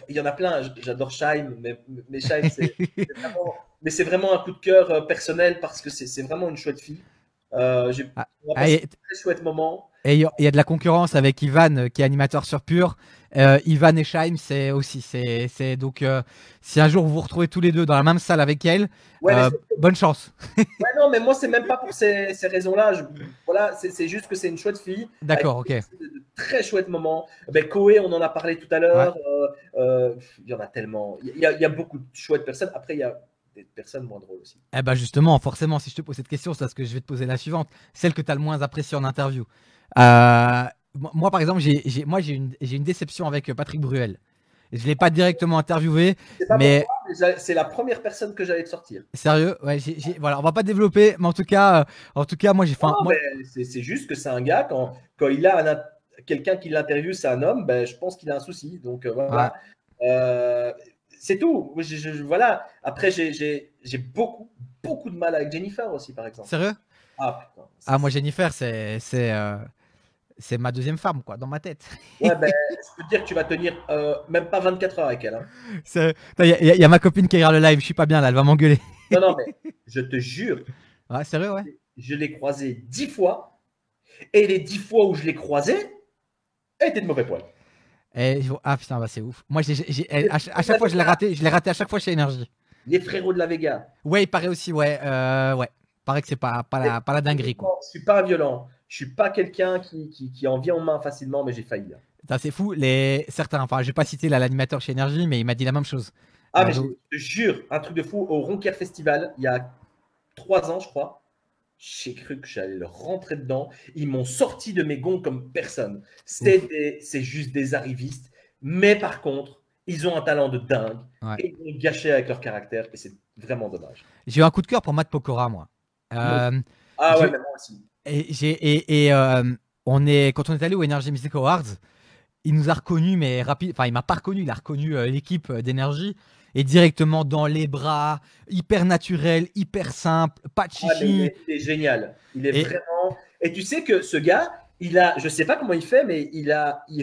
y en a plein. J'adore Shaim, mais Shaim, c'est vraiment un coup de cœur personnel parce que c'est vraiment une chouette fille. J'ai passé un très chouette moment. Et il y a de la concurrence avec Ivan qui est animateur sur Pure. Ivan et Shaim, c'est aussi. Donc, si un jour vous vous retrouvez tous les deux dans la même salle avec elle, bonne chance. Ouais, non, mais moi, c'est même pas pour ces raisons-là. Voilà, c'est juste que c'est une chouette fille. D'accord, ok. De très chouettes moments. Koé, on en a parlé tout à l'heure. Ouais. Il y en a tellement. Il y a beaucoup de chouettes personnes. Après, il y a des personnes moins drôles aussi. Eh ben justement, forcément, si je te pose cette question, c'est parce que je vais te poser la suivante. Celle que tu as le moins appréciée en interview. Moi, par exemple, j'ai une déception avec Patrick Bruel. Je ne l'ai pas directement interviewé, mais C'est la première personne que j'allais te sortir. Sérieux? Ouais, voilà, on va pas développer, mais en tout cas, moi j'ai fait. Non, mais c'est juste que c'est un gars, quand il a quelqu'un qui l'interviewe, c'est un homme, ben, je pense qu'il a un souci. Donc voilà. C'est tout. Voilà. Après, j'ai beaucoup de mal avec Jennifer aussi, par exemple. Sérieux? Ah, putain. Ah, moi Jennifer, c'est ma deuxième femme, quoi, dans ma tête. Ouais, ben, je peux te dire que tu vas tenir même pas 24 heures avec elle. Hein. Il y a ma copine qui regarde le live, je suis pas bien là, elle va m'engueuler. Non, mais je te jure, Ouais, sérieux, ouais. je l'ai croisée 10 fois, et les 10 fois où je l'ai croisée, elle était de mauvais poil. Ah putain, bah c'est ouf. Moi, à chaque fois, je l'ai raté à chaque fois chez Énergie. Les frérots de la Vega. Ouais, il paraît aussi, ouais. Ouais. Il paraît que c'est pas la dinguerie, quoi. Je suis pas un violent. Je suis pas quelqu'un qui en vient en main facilement, mais j'ai failli. Putain, c'est fou. Certains, enfin, je vais pas citer l'animateur chez Énergie, mais il m'a dit la même chose. Ah, mais je te jure, un truc de fou, au Ronquier Festival, il y a 3 ans, je crois, j'ai cru que j'allais leur rentrer dedans. Ils m'ont sorti de mes gonds comme personne. C'est juste des arrivistes. Mais par contre, ils ont un talent de dingue. Ouais. Et ils ont gâché avec leur caractère. Et c'est vraiment dommage. J'ai eu un coup de cœur pour Matt Pokora, moi. Ah ouais, mais moi aussi. Quand on est allé au Energy Music Awards, il nous a reconnus, mais rapide. Enfin, il m'a pas reconnu. Il a reconnu l'équipe d'Énergie. Et directement dans les bras, hyper naturel, hyper simple, pas de chichi. Il est génial. Il est vraiment. Et tu sais que ce gars, je sais pas comment il fait, mais il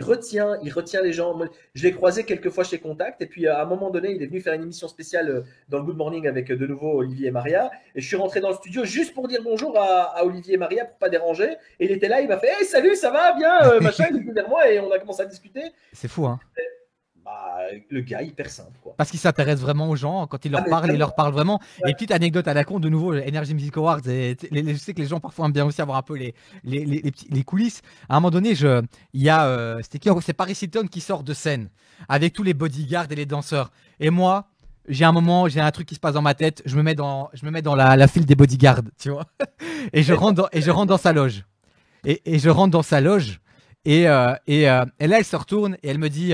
retient les gens. Je l'ai croisé quelques fois chez Contact, et puis à un moment donné, il est venu faire une émission spéciale dans le Good Morning avec de nouveau Olivier et Maria. Et je suis rentré dans le studio juste pour dire bonjour à Olivier et Maria pour pas déranger. Et il était là, il m'a fait hey, salut, ça va bien, machin. Il est venu vers moi et on a commencé à discuter. C'est fou, hein. Le gars hyper simple, quoi. Parce qu'il s'intéresse vraiment aux gens, quand il leur parle, il leur parle vraiment. Ouais. Et petite anecdote à la con, de nouveau, Energy Music Awards, je sais que les gens parfois aiment bien aussi avoir un peu les coulisses. À un moment donné, c'était qui? C'est Paris Hilton qui sort de scène avec tous les bodyguards et les danseurs. Et moi, j'ai un truc qui se passe dans ma tête, je me mets dans la file des bodyguards, tu vois. Et je rentre dans sa loge. Et je rentre dans sa loge. Et là, elle se retourne et elle me dit...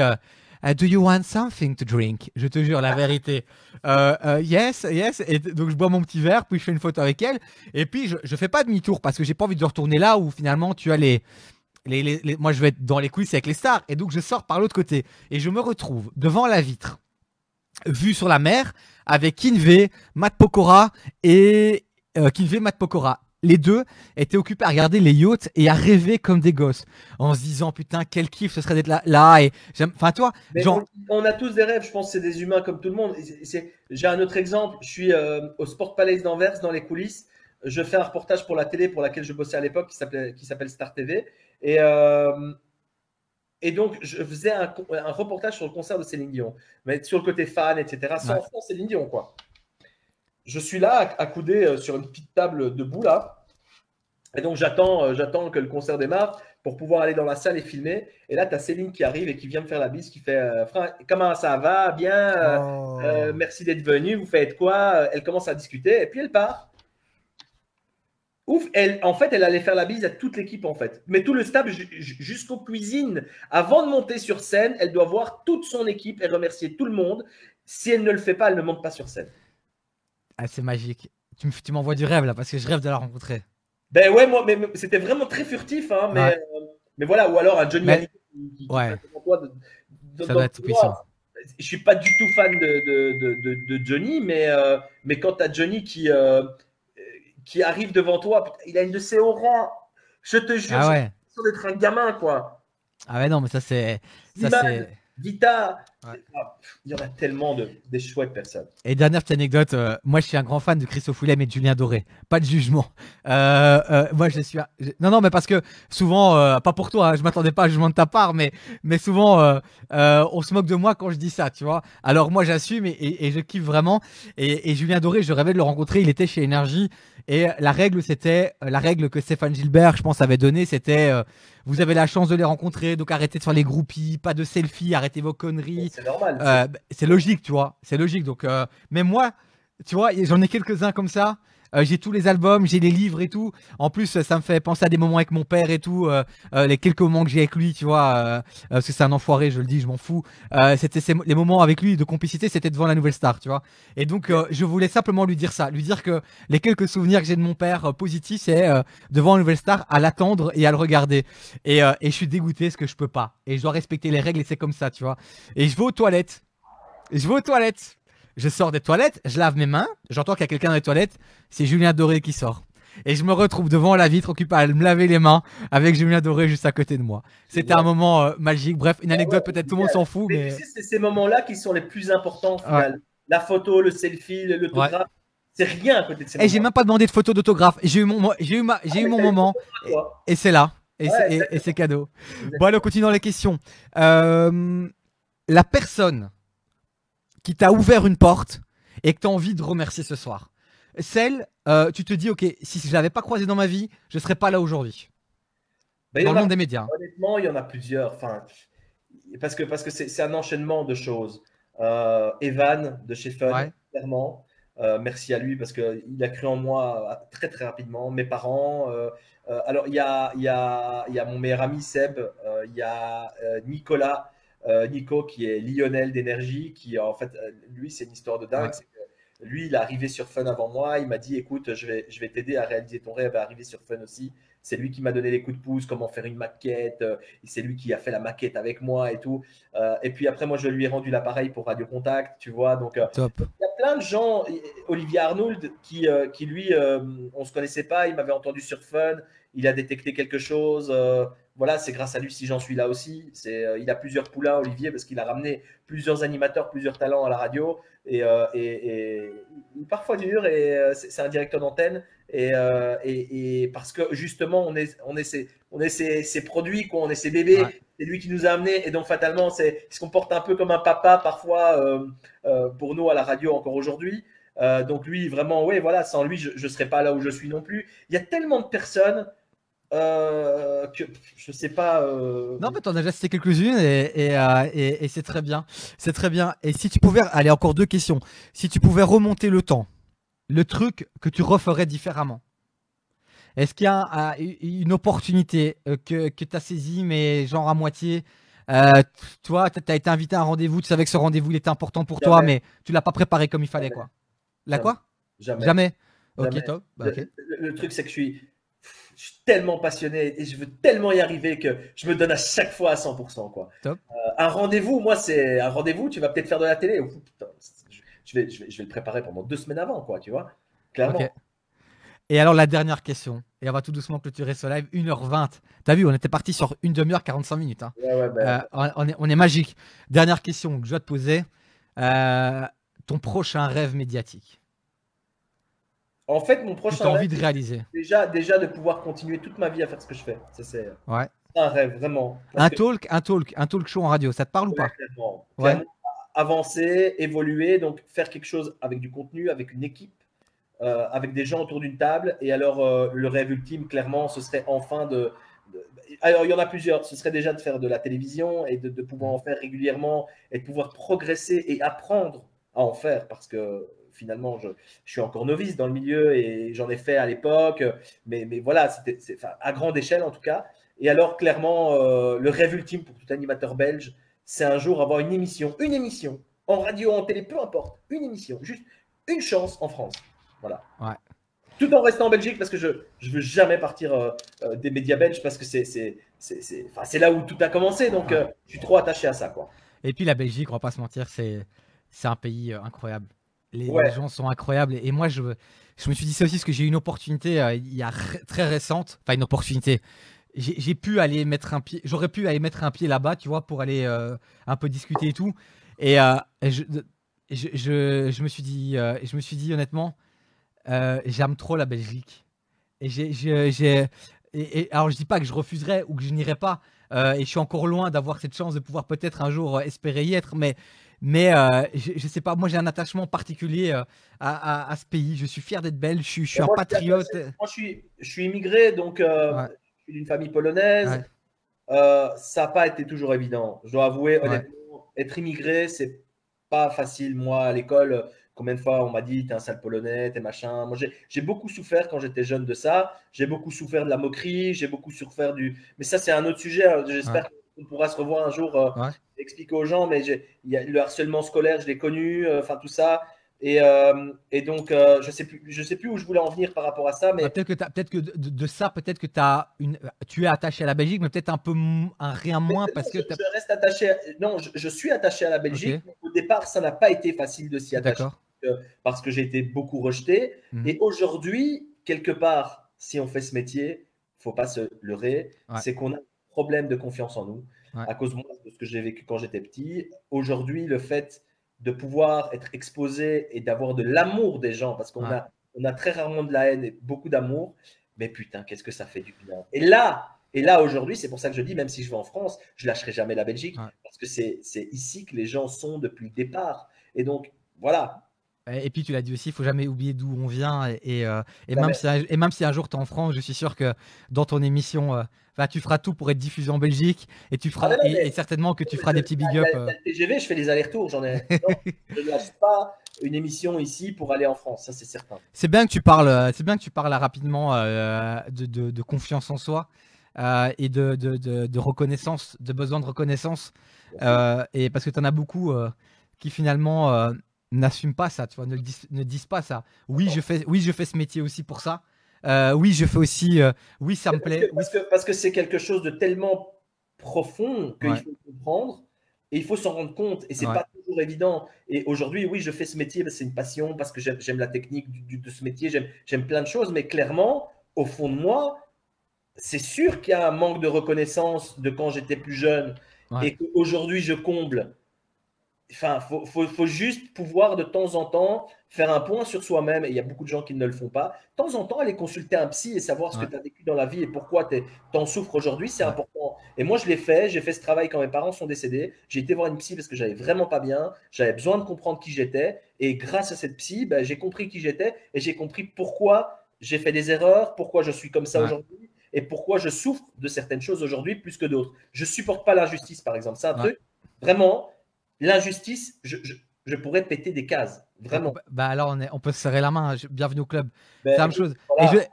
do you want something to drink? Je te jure, la vérité. Yes. Et donc, je bois mon petit verre, puis je fais une photo avec elle. Et puis, je fais pas demi-tour parce que j'ai pas envie de retourner là où finalement tu as moi, je vais être dans les coulisses avec les stars. Et donc, je sors par l'autre côté. Et je me retrouve devant la vitre, vue sur la mer, avec Kinvey, Matt Pokora et Matt Pokora. Les deux étaient occupés à regarder les yachts et à rêver comme des gosses en se disant putain quel kiff ce serait d'être là et enfin toi genre... on a tous des rêves, je pense que c'est des humains comme tout le monde. J'ai un autre exemple, je suis au Sport Palace d'Anvers dans les coulisses, je fais un reportage pour la télé pour laquelle je bossais à l'époque qui s'appelle Star TV et donc je faisais un reportage sur le concert de Céline Dion, mais sur le côté fan, etc. Sans Céline Dion, quoi. Je suis là, accoudé sur une petite table debout là. Et donc, j'attends que le concert démarre pour pouvoir aller dans la salle et filmer. Et là, tu as Céline qui arrive et qui vient me faire la bise, qui fait comment ça va? Bien, merci d'être venu. Vous faites quoi? Elle commence à discuter et puis elle part. Ouf, en fait, elle allait faire la bise à toute l'équipe, en fait. Mais tout le staff, jusqu'aux cuisines. Avant de monter sur scène, elle doit voir toute son équipe et remercier tout le monde. Si elle ne le fait pas, elle ne monte pas sur scène. Ah, c'est magique. Tu m'envoies du rêve là parce que je rêve de la rencontrer. Ben ouais, moi, mais c'était vraiment très furtif, hein, mais voilà, ou alors un Johnny Hallyday qui devant toi. Ça doit être tout puissant. Je suis pas du tout fan de Johnny, mais quand tu as Johnny qui arrive devant toi, il a une de ses auras. Je te jure, j'ai l'impression d'être un gamin, quoi. Ah ouais, non, mais ça c'est. Vita, il y en a tellement des chouettes personnes. Et dernière petite anecdote, moi je suis un grand fan de Christophe Willem et de Julien Doré. Pas de jugement. Moi je suis. Non, mais parce que souvent, pas pour toi, je m'attendais pas à un jugement de ta part, mais souvent on se moque de moi quand je dis ça, tu vois. Alors moi j'assume et je kiffe vraiment. Et Julien Doré, je rêvais de le rencontrer, il était chez Énergie. Et la règle que Stéphane Gilbert, je pense, avait donnée, c'était vous avez la chance de les rencontrer, donc arrêtez de faire les groupies, pas de selfies, arrêtez vos conneries. C'est normal. C'est logique, tu vois. C'est logique. Donc, mais moi, tu vois, j'en ai quelques-uns comme ça. J'ai tous les albums, j'ai les livres et tout. En plus, ça me fait penser à des moments avec mon père et tout. Les quelques moments que j'ai avec lui, tu vois, parce que c'est un enfoiré, je le dis, je m'en fous. Les moments avec lui de complicité, c'était devant la Nouvelle Star, tu vois. Et donc, je voulais simplement lui dire ça, lui dire que les quelques souvenirs que j'ai de mon père positifs, c'est devant la Nouvelle Star, à l'attendre et à le regarder. Et je suis dégoûté parce que je peux pas. Et je dois respecter les règles et c'est comme ça, tu vois. Et je vais aux toilettes. Je vais aux toilettes. Je sors des toilettes, je lave mes mains, j'entends qu'il y a quelqu'un dans les toilettes, c'est Julien Doré qui sort. Et je me retrouve devant la vitre occupé à me laver les mains avec Julien Doré juste à côté de moi. C'était un moment magique. Bref, une anecdote, peut-être tout le monde s'en fout, Mais mais. tu sais, c'est ces moments-là qui sont les plus importants au Ouais. final. La photo, le selfie, Ouais. l'autographe, c'est rien à côté de ces Et j'ai moments-là. même pas demandé de photo d'autographe. J'ai eu Mais mon t'as eu moment. ça, toi. Et c'est là. Ouais, Et c'est cadeau. Bon, allez, on exactement. continue dans les questions. La personne qui t'a ouvert une porte et que tu as envie de remercier ce soir. Celle, tu te dis, ok, si je l'avais pas croisé dans ma vie, je serais pas là aujourd'hui. Ben, il y Dans en le monde a, des médias. honnêtement, il y en a plusieurs. Enfin, parce que c'est un enchaînement de choses. Evan de chez Fun, Ouais. clairement. Merci à lui parce qu'il a cru en moi très très rapidement. Mes parents. Alors, il y a mon meilleur ami Seb. Il y a Nicolas. Nico qui est Lionel d'énergie. Qui en fait, lui, c'est une histoire de Ouais. dingue. C'est que lui, il est arrivé sur Fun avant moi. Il m'a dit, écoute, je vais t'aider à réaliser ton rêve, à arriver sur Fun aussi. C'est lui qui m'a donné les coups de pouce, comment faire une maquette. C'est lui qui a fait la maquette avec moi et tout. Et puis après, moi, je lui ai rendu l'appareil pour Radio Contact, tu vois. Donc, Top. il y a plein de gens. Olivier Arnould, qui lui, on ne se connaissait pas. Il m'avait entendu sur Fun. Il a détecté quelque chose. Voilà, c'est grâce à lui si j'en suis là aussi. Il a plusieurs poulains, Olivier, parce qu'il a ramené plusieurs animateurs, plusieurs talents à la radio. Et il est parfois dur. Et c'est un directeur d'antenne. Et parce que justement, on est ses produits, quoi, on est ses Ouais. bébés. C'est lui qui nous a amenés. Et donc, fatalement, il se comporte un peu comme un papa parfois pour nous à la radio encore aujourd'hui. Donc, lui, vraiment, ouais, voilà, sans lui, je ne serais pas là où je suis non plus. Il y a tellement de personnes que je ne sais pas. Non, mais t'en as déjà cité quelques-unes et c'est très bien. C'est très bien. Et si tu pouvais. Allez, encore deux questions. Si tu pouvais remonter le temps, le truc que tu referais différemment. Est-ce qu'il y a une opportunité que tu as saisie, mais genre à moitié toi, tu as été invité à un rendez-vous, tu savais que ce rendez-vous il était important pour toi, Jamais, mais tu l'as pas préparé comme il fallait, jamais, quoi. La jamais, quoi? jamais, Jamais. Ok, jamais. top. Bah, Le, ok. le truc, c'est que je suis tellement passionné et je veux tellement y arriver que je me donne à chaque fois à 100%, quoi. Top. Un rendez-vous, moi, c'est un rendez-vous, tu vas peut-être faire de la télé. Oh, putain, je vais le préparer pendant 2 semaines avant, quoi, tu vois, Ok. clairement. Et alors, la dernière question. Et on va tout doucement clôturer ce live. 1h20. T'as vu, on était parti sur une demi-heure, 45 minutes, hein. Ouais, ouais, ben, On est magique. Dernière question que je dois te poser. Euh, Ton prochain rêve médiatique en fait, mon que tu prochain as rêve, envie de réaliser. déjà de pouvoir continuer toute ma vie à faire ce que je fais. Ça, c'est Ouais. un rêve, vraiment. Parce Un que, talk, un talk show en radio, ça te parle ou ouais, pas? clairement, Ouais. clairement, avancer, évoluer, donc faire quelque chose avec du contenu, avec une équipe, avec des gens autour d'une table. Et alors, le rêve ultime, clairement, ce serait enfin alors, il y en a plusieurs. Ce serait déjà de faire de la télévision et de pouvoir en Mhm. faire régulièrement et de pouvoir progresser et apprendre à en faire parce que finalement, je suis encore novice dans le milieu et j'en ai fait à l'époque. Mais voilà, enfin, à grande échelle en tout cas. Et alors, clairement, le rêve ultime pour tout animateur belge, c'est un jour avoir une émission, en radio, en télé, peu importe, une émission, juste une chance en France. Voilà. Ouais. Tout en restant en Belgique parce que je ne veux jamais partir des médias belges parce que c'est là où tout a commencé. Donc, Ouais. je suis trop attaché à ça, quoi. Et puis la Belgique, on va pas se mentir, c'est un pays incroyable. Les Ouais, gens sont incroyables. Et moi, je me suis dit ça aussi parce que j'ai eu une opportunité il y a très récente. Enfin, une opportunité. J'ai pu aller mettre un pied. J'aurais pu aller mettre un pied là-bas, tu vois, pour aller un peu discuter et tout. Et je me suis dit honnêtement, j'aime trop la Belgique. Et alors je dis pas que je refuserais ou que je n'irais pas. Et je suis encore loin d'avoir cette chance de pouvoir peut-être un jour espérer y être. Mais je sais pas, moi j'ai un attachement particulier à ce pays. Je suis fier d'être belge, je suis et un moi, patriote. je suis immigré, donc Ouais, je suis d'une famille polonaise. ouais, Ça n'a pas été toujours évident. Je dois avouer, ouais. honnêtement, être immigré, c'est pas facile. Moi, à l'école, Combien de fois on m'a dit, t'es un sale polonais, t'es machin. Moi, j'ai beaucoup souffert quand j'étais jeune de ça. J'ai beaucoup souffert de la moquerie. J'ai beaucoup souffert du. Mais ça, c'est un autre sujet. J'espère qu'on pourra se revoir un jour, expliquer aux gens. Mais le harcèlement scolaire, je l'ai connu. Enfin, tout ça. Et donc, je sais plus où je voulais en venir par rapport à ça. Mais peut-être que de ça, peut-être que tu es attaché à la Belgique, mais peut-être rien moins parce que je reste attaché. Non, je suis attaché à la Belgique. Okay. Au départ, ça n'a pas été facile de s'y attacher parce que j'ai été beaucoup rejeté. Et aujourd'hui, quelque part, si on fait ce métier, faut pas se leurrer, c'est qu'on a un problème de confiance en nous à cause de ce que j'ai vécu quand j'étais petit. Aujourd'hui, le fait de pouvoir être exposé et d'avoir de l'amour des gens, parce qu'on a très rarement de la haine et beaucoup d'amour, mais putain, qu'est-ce que ça fait du bien. Et là aujourd'hui, c'est pour ça que je dis, même si je vais en France, je lâcherai jamais la Belgique, parce que c'est ici que les gens sont depuis le départ. Et donc, voilà. Et puis tu l'as dit aussi, il ne faut jamais oublier d'où on vient. Et même si un jour tu es en France, je suis sûr que dans ton émission, tu feras tout pour être diffusé en Belgique. Et tu feras et certainement que tu feras des petits big up. Le TGV, je fais les allers-retours. Je ne lâche pas une émission ici pour aller en France, ça c'est certain. C'est bien que tu parles rapidement de confiance en soi et de reconnaissance, de besoin de reconnaissance. Et parce que tu en as beaucoup qui finalement n'assument pas ça, tu vois, ne disent pas ça. Oui, je fais ce métier aussi pour ça. Oui, je fais aussi. Oui, ça me plaît. Parce que c'est quelque chose de tellement profond qu'il faut comprendre et il faut s'en rendre compte. Et c'est pas toujours évident. Et aujourd'hui, oui, je fais ce métier, c'est une passion parce que j'aime la technique de ce métier, j'aime plein de choses. Mais clairement, au fond de moi, c'est sûr qu'il y a un manque de reconnaissance de quand j'étais plus jeune et qu'aujourd'hui je comble. Enfin, faut juste pouvoir de temps en temps faire un point sur soi-même, et il y a beaucoup de gens qui ne le font pas. De temps en temps, aller consulter un psy et savoir ce que tu as vécu dans la vie et pourquoi tu en souffres aujourd'hui, c'est important. Et moi, je l'ai fait, j'ai fait ce travail quand mes parents sont décédés. J'ai été voir une psy parce que j'allais vraiment pas bien, j'avais besoin de comprendre qui j'étais, et grâce à cette psy, j'ai compris qui j'étais et j'ai compris pourquoi j'ai fait des erreurs, pourquoi je suis comme ça aujourd'hui et pourquoi je souffre de certaines choses aujourd'hui plus que d'autres. Je supporte pas l'injustice, par exemple. C'est un truc, vraiment. L'injustice, je pourrais péter des cases, vraiment. Alors, on peut se serrer la main. Bienvenue au club. C'est la même chose. Voilà.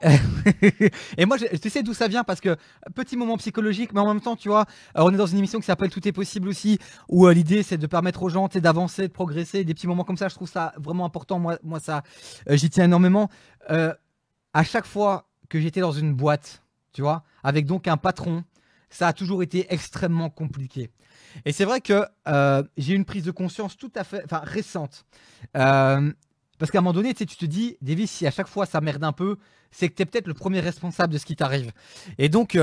Et moi, tu sais d'où ça vient, parce que petit moment psychologique, mais en même temps, tu vois, on est dans une émission qui s'appelle Tout est possible aussi, où l'idée c'est de permettre aux gens d'avancer, de progresser. Des petits moments comme ça, je trouve ça vraiment important. Moi ça, j'y tiens énormément. À chaque fois que j'étais dans une boîte, tu vois, avec donc un patron, ça a toujours été extrêmement compliqué. Et c'est vrai que j'ai eu une prise de conscience tout à fait récente. Parce qu'à un moment donné, tu te dis, Davis, si à chaque fois ça merde un peu, c'est que tu es peut-être le premier responsable de ce qui t'arrive. Et donc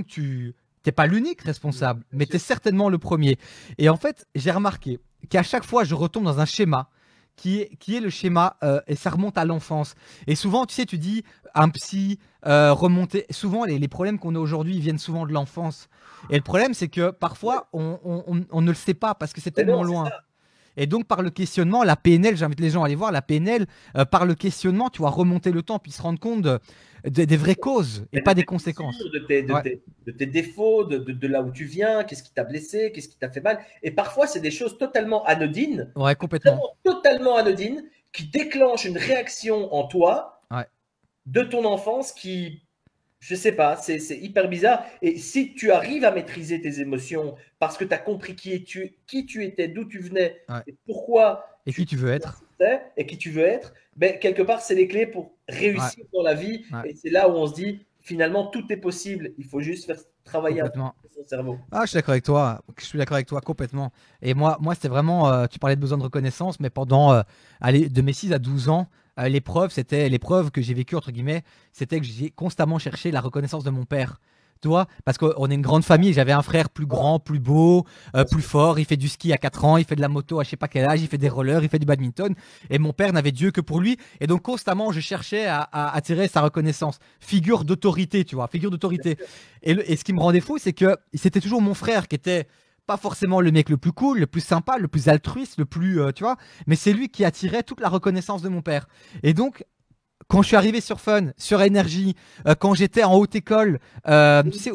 tu n'es pas l'unique responsable, mais tu es certainement le premier. Et en fait, j'ai remarqué qu'à chaque fois, je retombe dans un schéma qui est le schéma, et ça remonte à l'enfance. Et souvent, tu sais, tu dis, un psy, remonter. Souvent, les problèmes qu'on a aujourd'hui viennent souvent de l'enfance. Et le problème, c'est que parfois, on ne le sait pas parce que c'est tellement loin. Et donc, par le questionnement, la PNL, j'invite les gens à aller voir, la PNL, par le questionnement, tu vas remonter le temps puis se rendre compte des vraies causes et pas des conséquences. De tes défauts, de là où tu viens, qu'est-ce qui t'a blessé, qu'est-ce qui t'a fait mal. Et parfois, c'est des choses totalement anodines. Ouais, complètement. Totalement anodines, qui déclenchent une réaction en toi de ton enfance qui, je sais pas, c'est hyper bizarre. Et si tu arrives à maîtriser tes émotions parce que tu as compris qui tu étais, d'où tu venais, et pourquoi et qui tu veux être, et qui tu veux être, quelque part, c'est les clés pour réussir dans la vie. Et c'est là où on se dit, finalement, tout est possible. Il faut juste faire travailler un peu son cerveau. Je suis d'accord avec toi. Je suis d'accord avec toi complètement. Et moi c'était vraiment, tu parlais de besoin de reconnaissance, mais pendant, de mes 6 à 12 ans, l'épreuve que j'ai vécue, entre guillemets, c'était que j'ai constamment cherché la reconnaissance de mon père. Tu vois, parce qu'on est une grande famille. J'avais un frère plus grand, plus beau, plus fort. Il fait du ski à 4 ans, il fait de la moto à je sais pas quel âge, il fait des rollers, il fait du badminton. Et mon père n'avait Dieu que pour lui. Et donc constamment, je cherchais à attirer sa reconnaissance. Figure d'autorité, tu vois, figure d'autorité. Et ce qui me rendait fou, c'est que c'était toujours mon frère qui était pas forcément le mec le plus cool, le plus sympa, le plus altruiste, le plus, tu vois. Mais c'est lui qui attirait toute la reconnaissance de mon père. Et donc, quand je suis arrivé sur Fun, sur Énergie, quand j'étais en haute école, tu sais,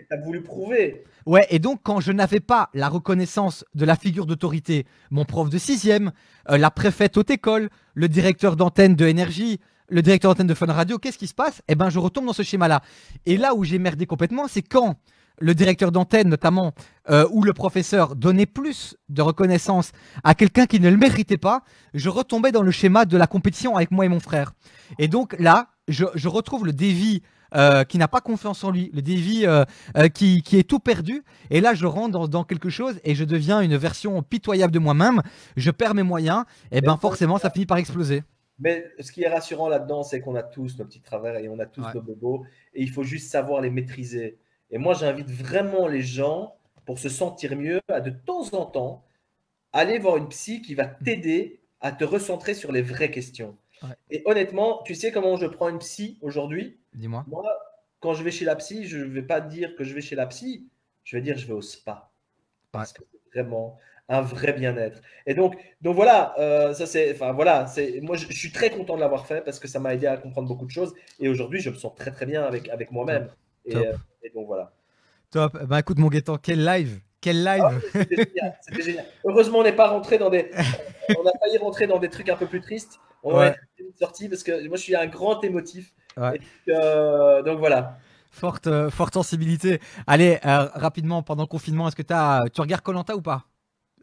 T'as voulu prouver. ouais, et donc quand je n'avais pas la reconnaissance de la figure d'autorité, mon prof de sixième, la préfète haute école, le directeur d'antenne de Énergie, le directeur d'antenne de Fun Radio, qu'est-ce qui se passe? Eh ben, je retombe dans ce schéma-là. Et là où j'ai merdé complètement, c'est quand le directeur d'antenne, notamment, ou le professeur donnait plus de reconnaissance à quelqu'un qui ne le méritait pas, je retombais dans le schéma de la compétition avec moi et mon frère. Et donc là, je retrouve le Davy qui n'a pas confiance en lui, le Davy qui est tout perdu. Et là, je rentre dans quelque chose et je deviens une version pitoyable de moi-même. Je perds mes moyens. Et ben forcément, ça finit par exploser. Mais ce qui est rassurant là-dedans, c'est qu'on a tous nos petits travers et on a tous nos bobos. Et il faut juste savoir les maîtriser. Et moi, j'invite vraiment les gens, pour se sentir mieux, à de temps en temps, aller voir une psy qui va t'aider à te recentrer sur les vraies questions. Ouais. Et honnêtement, tu sais comment je prends une psy aujourd'hui? Dis-moi. Moi, quand je vais chez la psy, je ne vais pas dire que je vais chez la psy, je vais dire je vais au spa. Parce que c'est vraiment un vrai bien-être. Et donc voilà, ça c'est, enfin voilà, moi je suis très content de l'avoir fait parce que ça m'a aidé à comprendre beaucoup de choses. Et aujourd'hui, je me sens très très bien avec moi-même. Et donc voilà. Top. Bah écoute mon Gaëtan, quel live! Quel live! C'était génial, c'était génial. Heureusement, on n'est pas rentré dans des. On a failli rentrer dans des trucs un peu plus tristes. On est sorti parce que moi je suis un grand émotif. Ouais. Donc voilà. Forte sensibilité. Allez, rapidement, pendant le confinement, est-ce que tu regardes koh ou pas?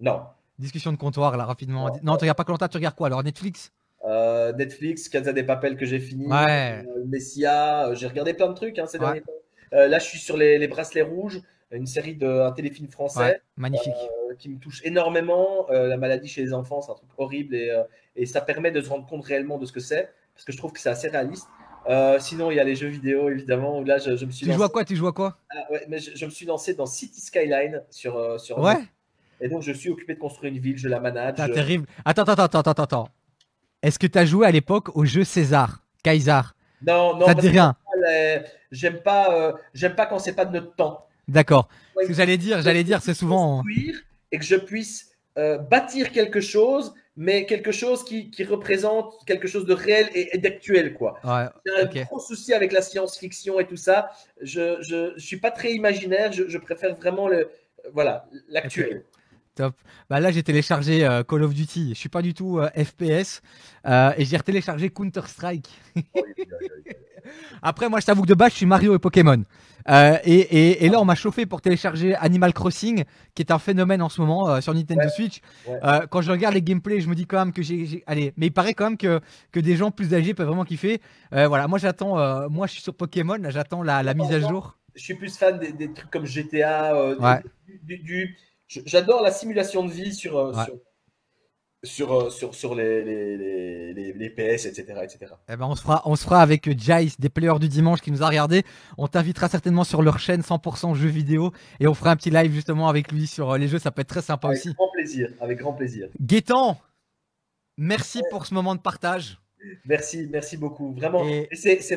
Non. Discussion de comptoir, là, rapidement. Non, tu regardes pas koh, tu regardes quoi alors? Netflix? Netflix, Casa de Papel que j'ai fini. Ouais. Messia, j'ai regardé plein de trucs ces derniers temps. Là, je suis sur les Bracelets Rouges, une série un téléfilm français. Magnifique. Qui me touche énormément. La maladie chez les enfants, c'est un truc horrible et ça permet de se rendre compte réellement de ce que c'est, parce que je trouve que c'est assez réaliste. Sinon, il y a les jeux vidéo, évidemment, où là, je me suis lancé... Tu joues à quoi? Mais je me suis lancé dans City Skyline sur ouais. Et donc, je suis occupé de construire une ville, je la manage. C'est terrible. Attends. Est-ce que tu as joué à l'époque au jeu César, Kaiser? Non, ça te dit rien. J'aime pas quand c'est pas de notre temps. D'accord. Ce que j'allais dire, c'est souvent et que je puisse bâtir quelque chose, mais quelque chose qui représente quelque chose de réel et d'actuel, quoi. J'ai un gros souci avec la science-fiction et tout ça. Je suis pas très imaginaire. Je préfère vraiment l'actuel. Top. Bah là, j'ai téléchargé Call of Duty. Je suis pas du tout FPS et j'ai retéléchargé Counter Strike. Après, moi, je t'avoue que de base, je suis Mario et Pokémon. Et là, on m'a chauffé pour télécharger Animal Crossing, qui est un phénomène en ce moment sur Nintendo Switch. Quand je regarde les gameplays, je me dis quand même que allez, mais il paraît quand même que des gens plus âgés peuvent vraiment kiffer. Voilà, moi j'attends. Moi, je suis sur Pokémon. Là, j'attends la mise à jour. Je suis plus fan des trucs comme GTA. J'adore la simulation de vie sur les PS, etc. Eh ben on se fera avec Jace, des players du dimanche qui nous a regardé. On t'invitera certainement sur leur chaîne 100% jeux vidéo et on fera un petit live justement avec lui sur les jeux. Ça peut être très sympa aussi. Avec grand plaisir. Gaëtan, merci pour ce moment de partage. Merci beaucoup. Vraiment. Et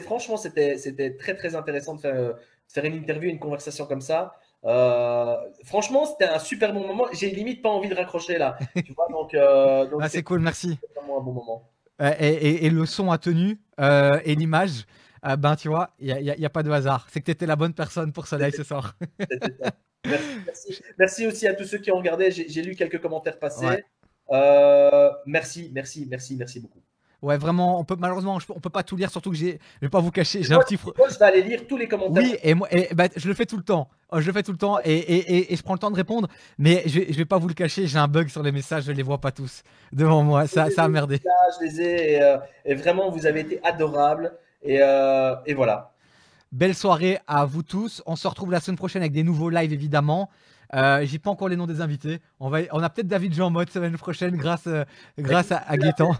franchement, c'était très très intéressant de faire une interview, une conversation comme ça. Franchement, c'était un super bon moment. J'ai limite pas envie de raccrocher là. Tu vois, donc c'est cool, merci. C'est vraiment un bon moment. Et le son a tenu et l'image, tu vois, il n'y a pas de hasard. C'est que tu étais la bonne personne pour ce live ce soir. Merci aussi à tous ceux qui ont regardé. J'ai lu quelques commentaires passer. Merci beaucoup. Ouais, vraiment, malheureusement, on peut pas tout lire, surtout que je vais pas vous cacher, j'ai un petit... Moi, je vais aller lire tous les commentaires. Oui, et moi, je le fais tout le temps. Et je prends le temps de répondre, mais je vais pas vous le cacher, j'ai un bug sur les messages, je les vois pas tous devant moi, ça a merdé. Je les ai, et vraiment, vous avez été adorables, et voilà. Belle soirée à vous tous, on se retrouve la semaine prochaine avec des nouveaux lives, évidemment. J'ai pas encore les noms des invités. On a peut-être David Jean mode semaine prochaine grâce à Gaëtan.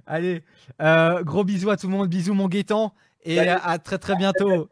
Allez, gros bisous à tout le monde. Bisous mon Gaëtan et à très très bientôt.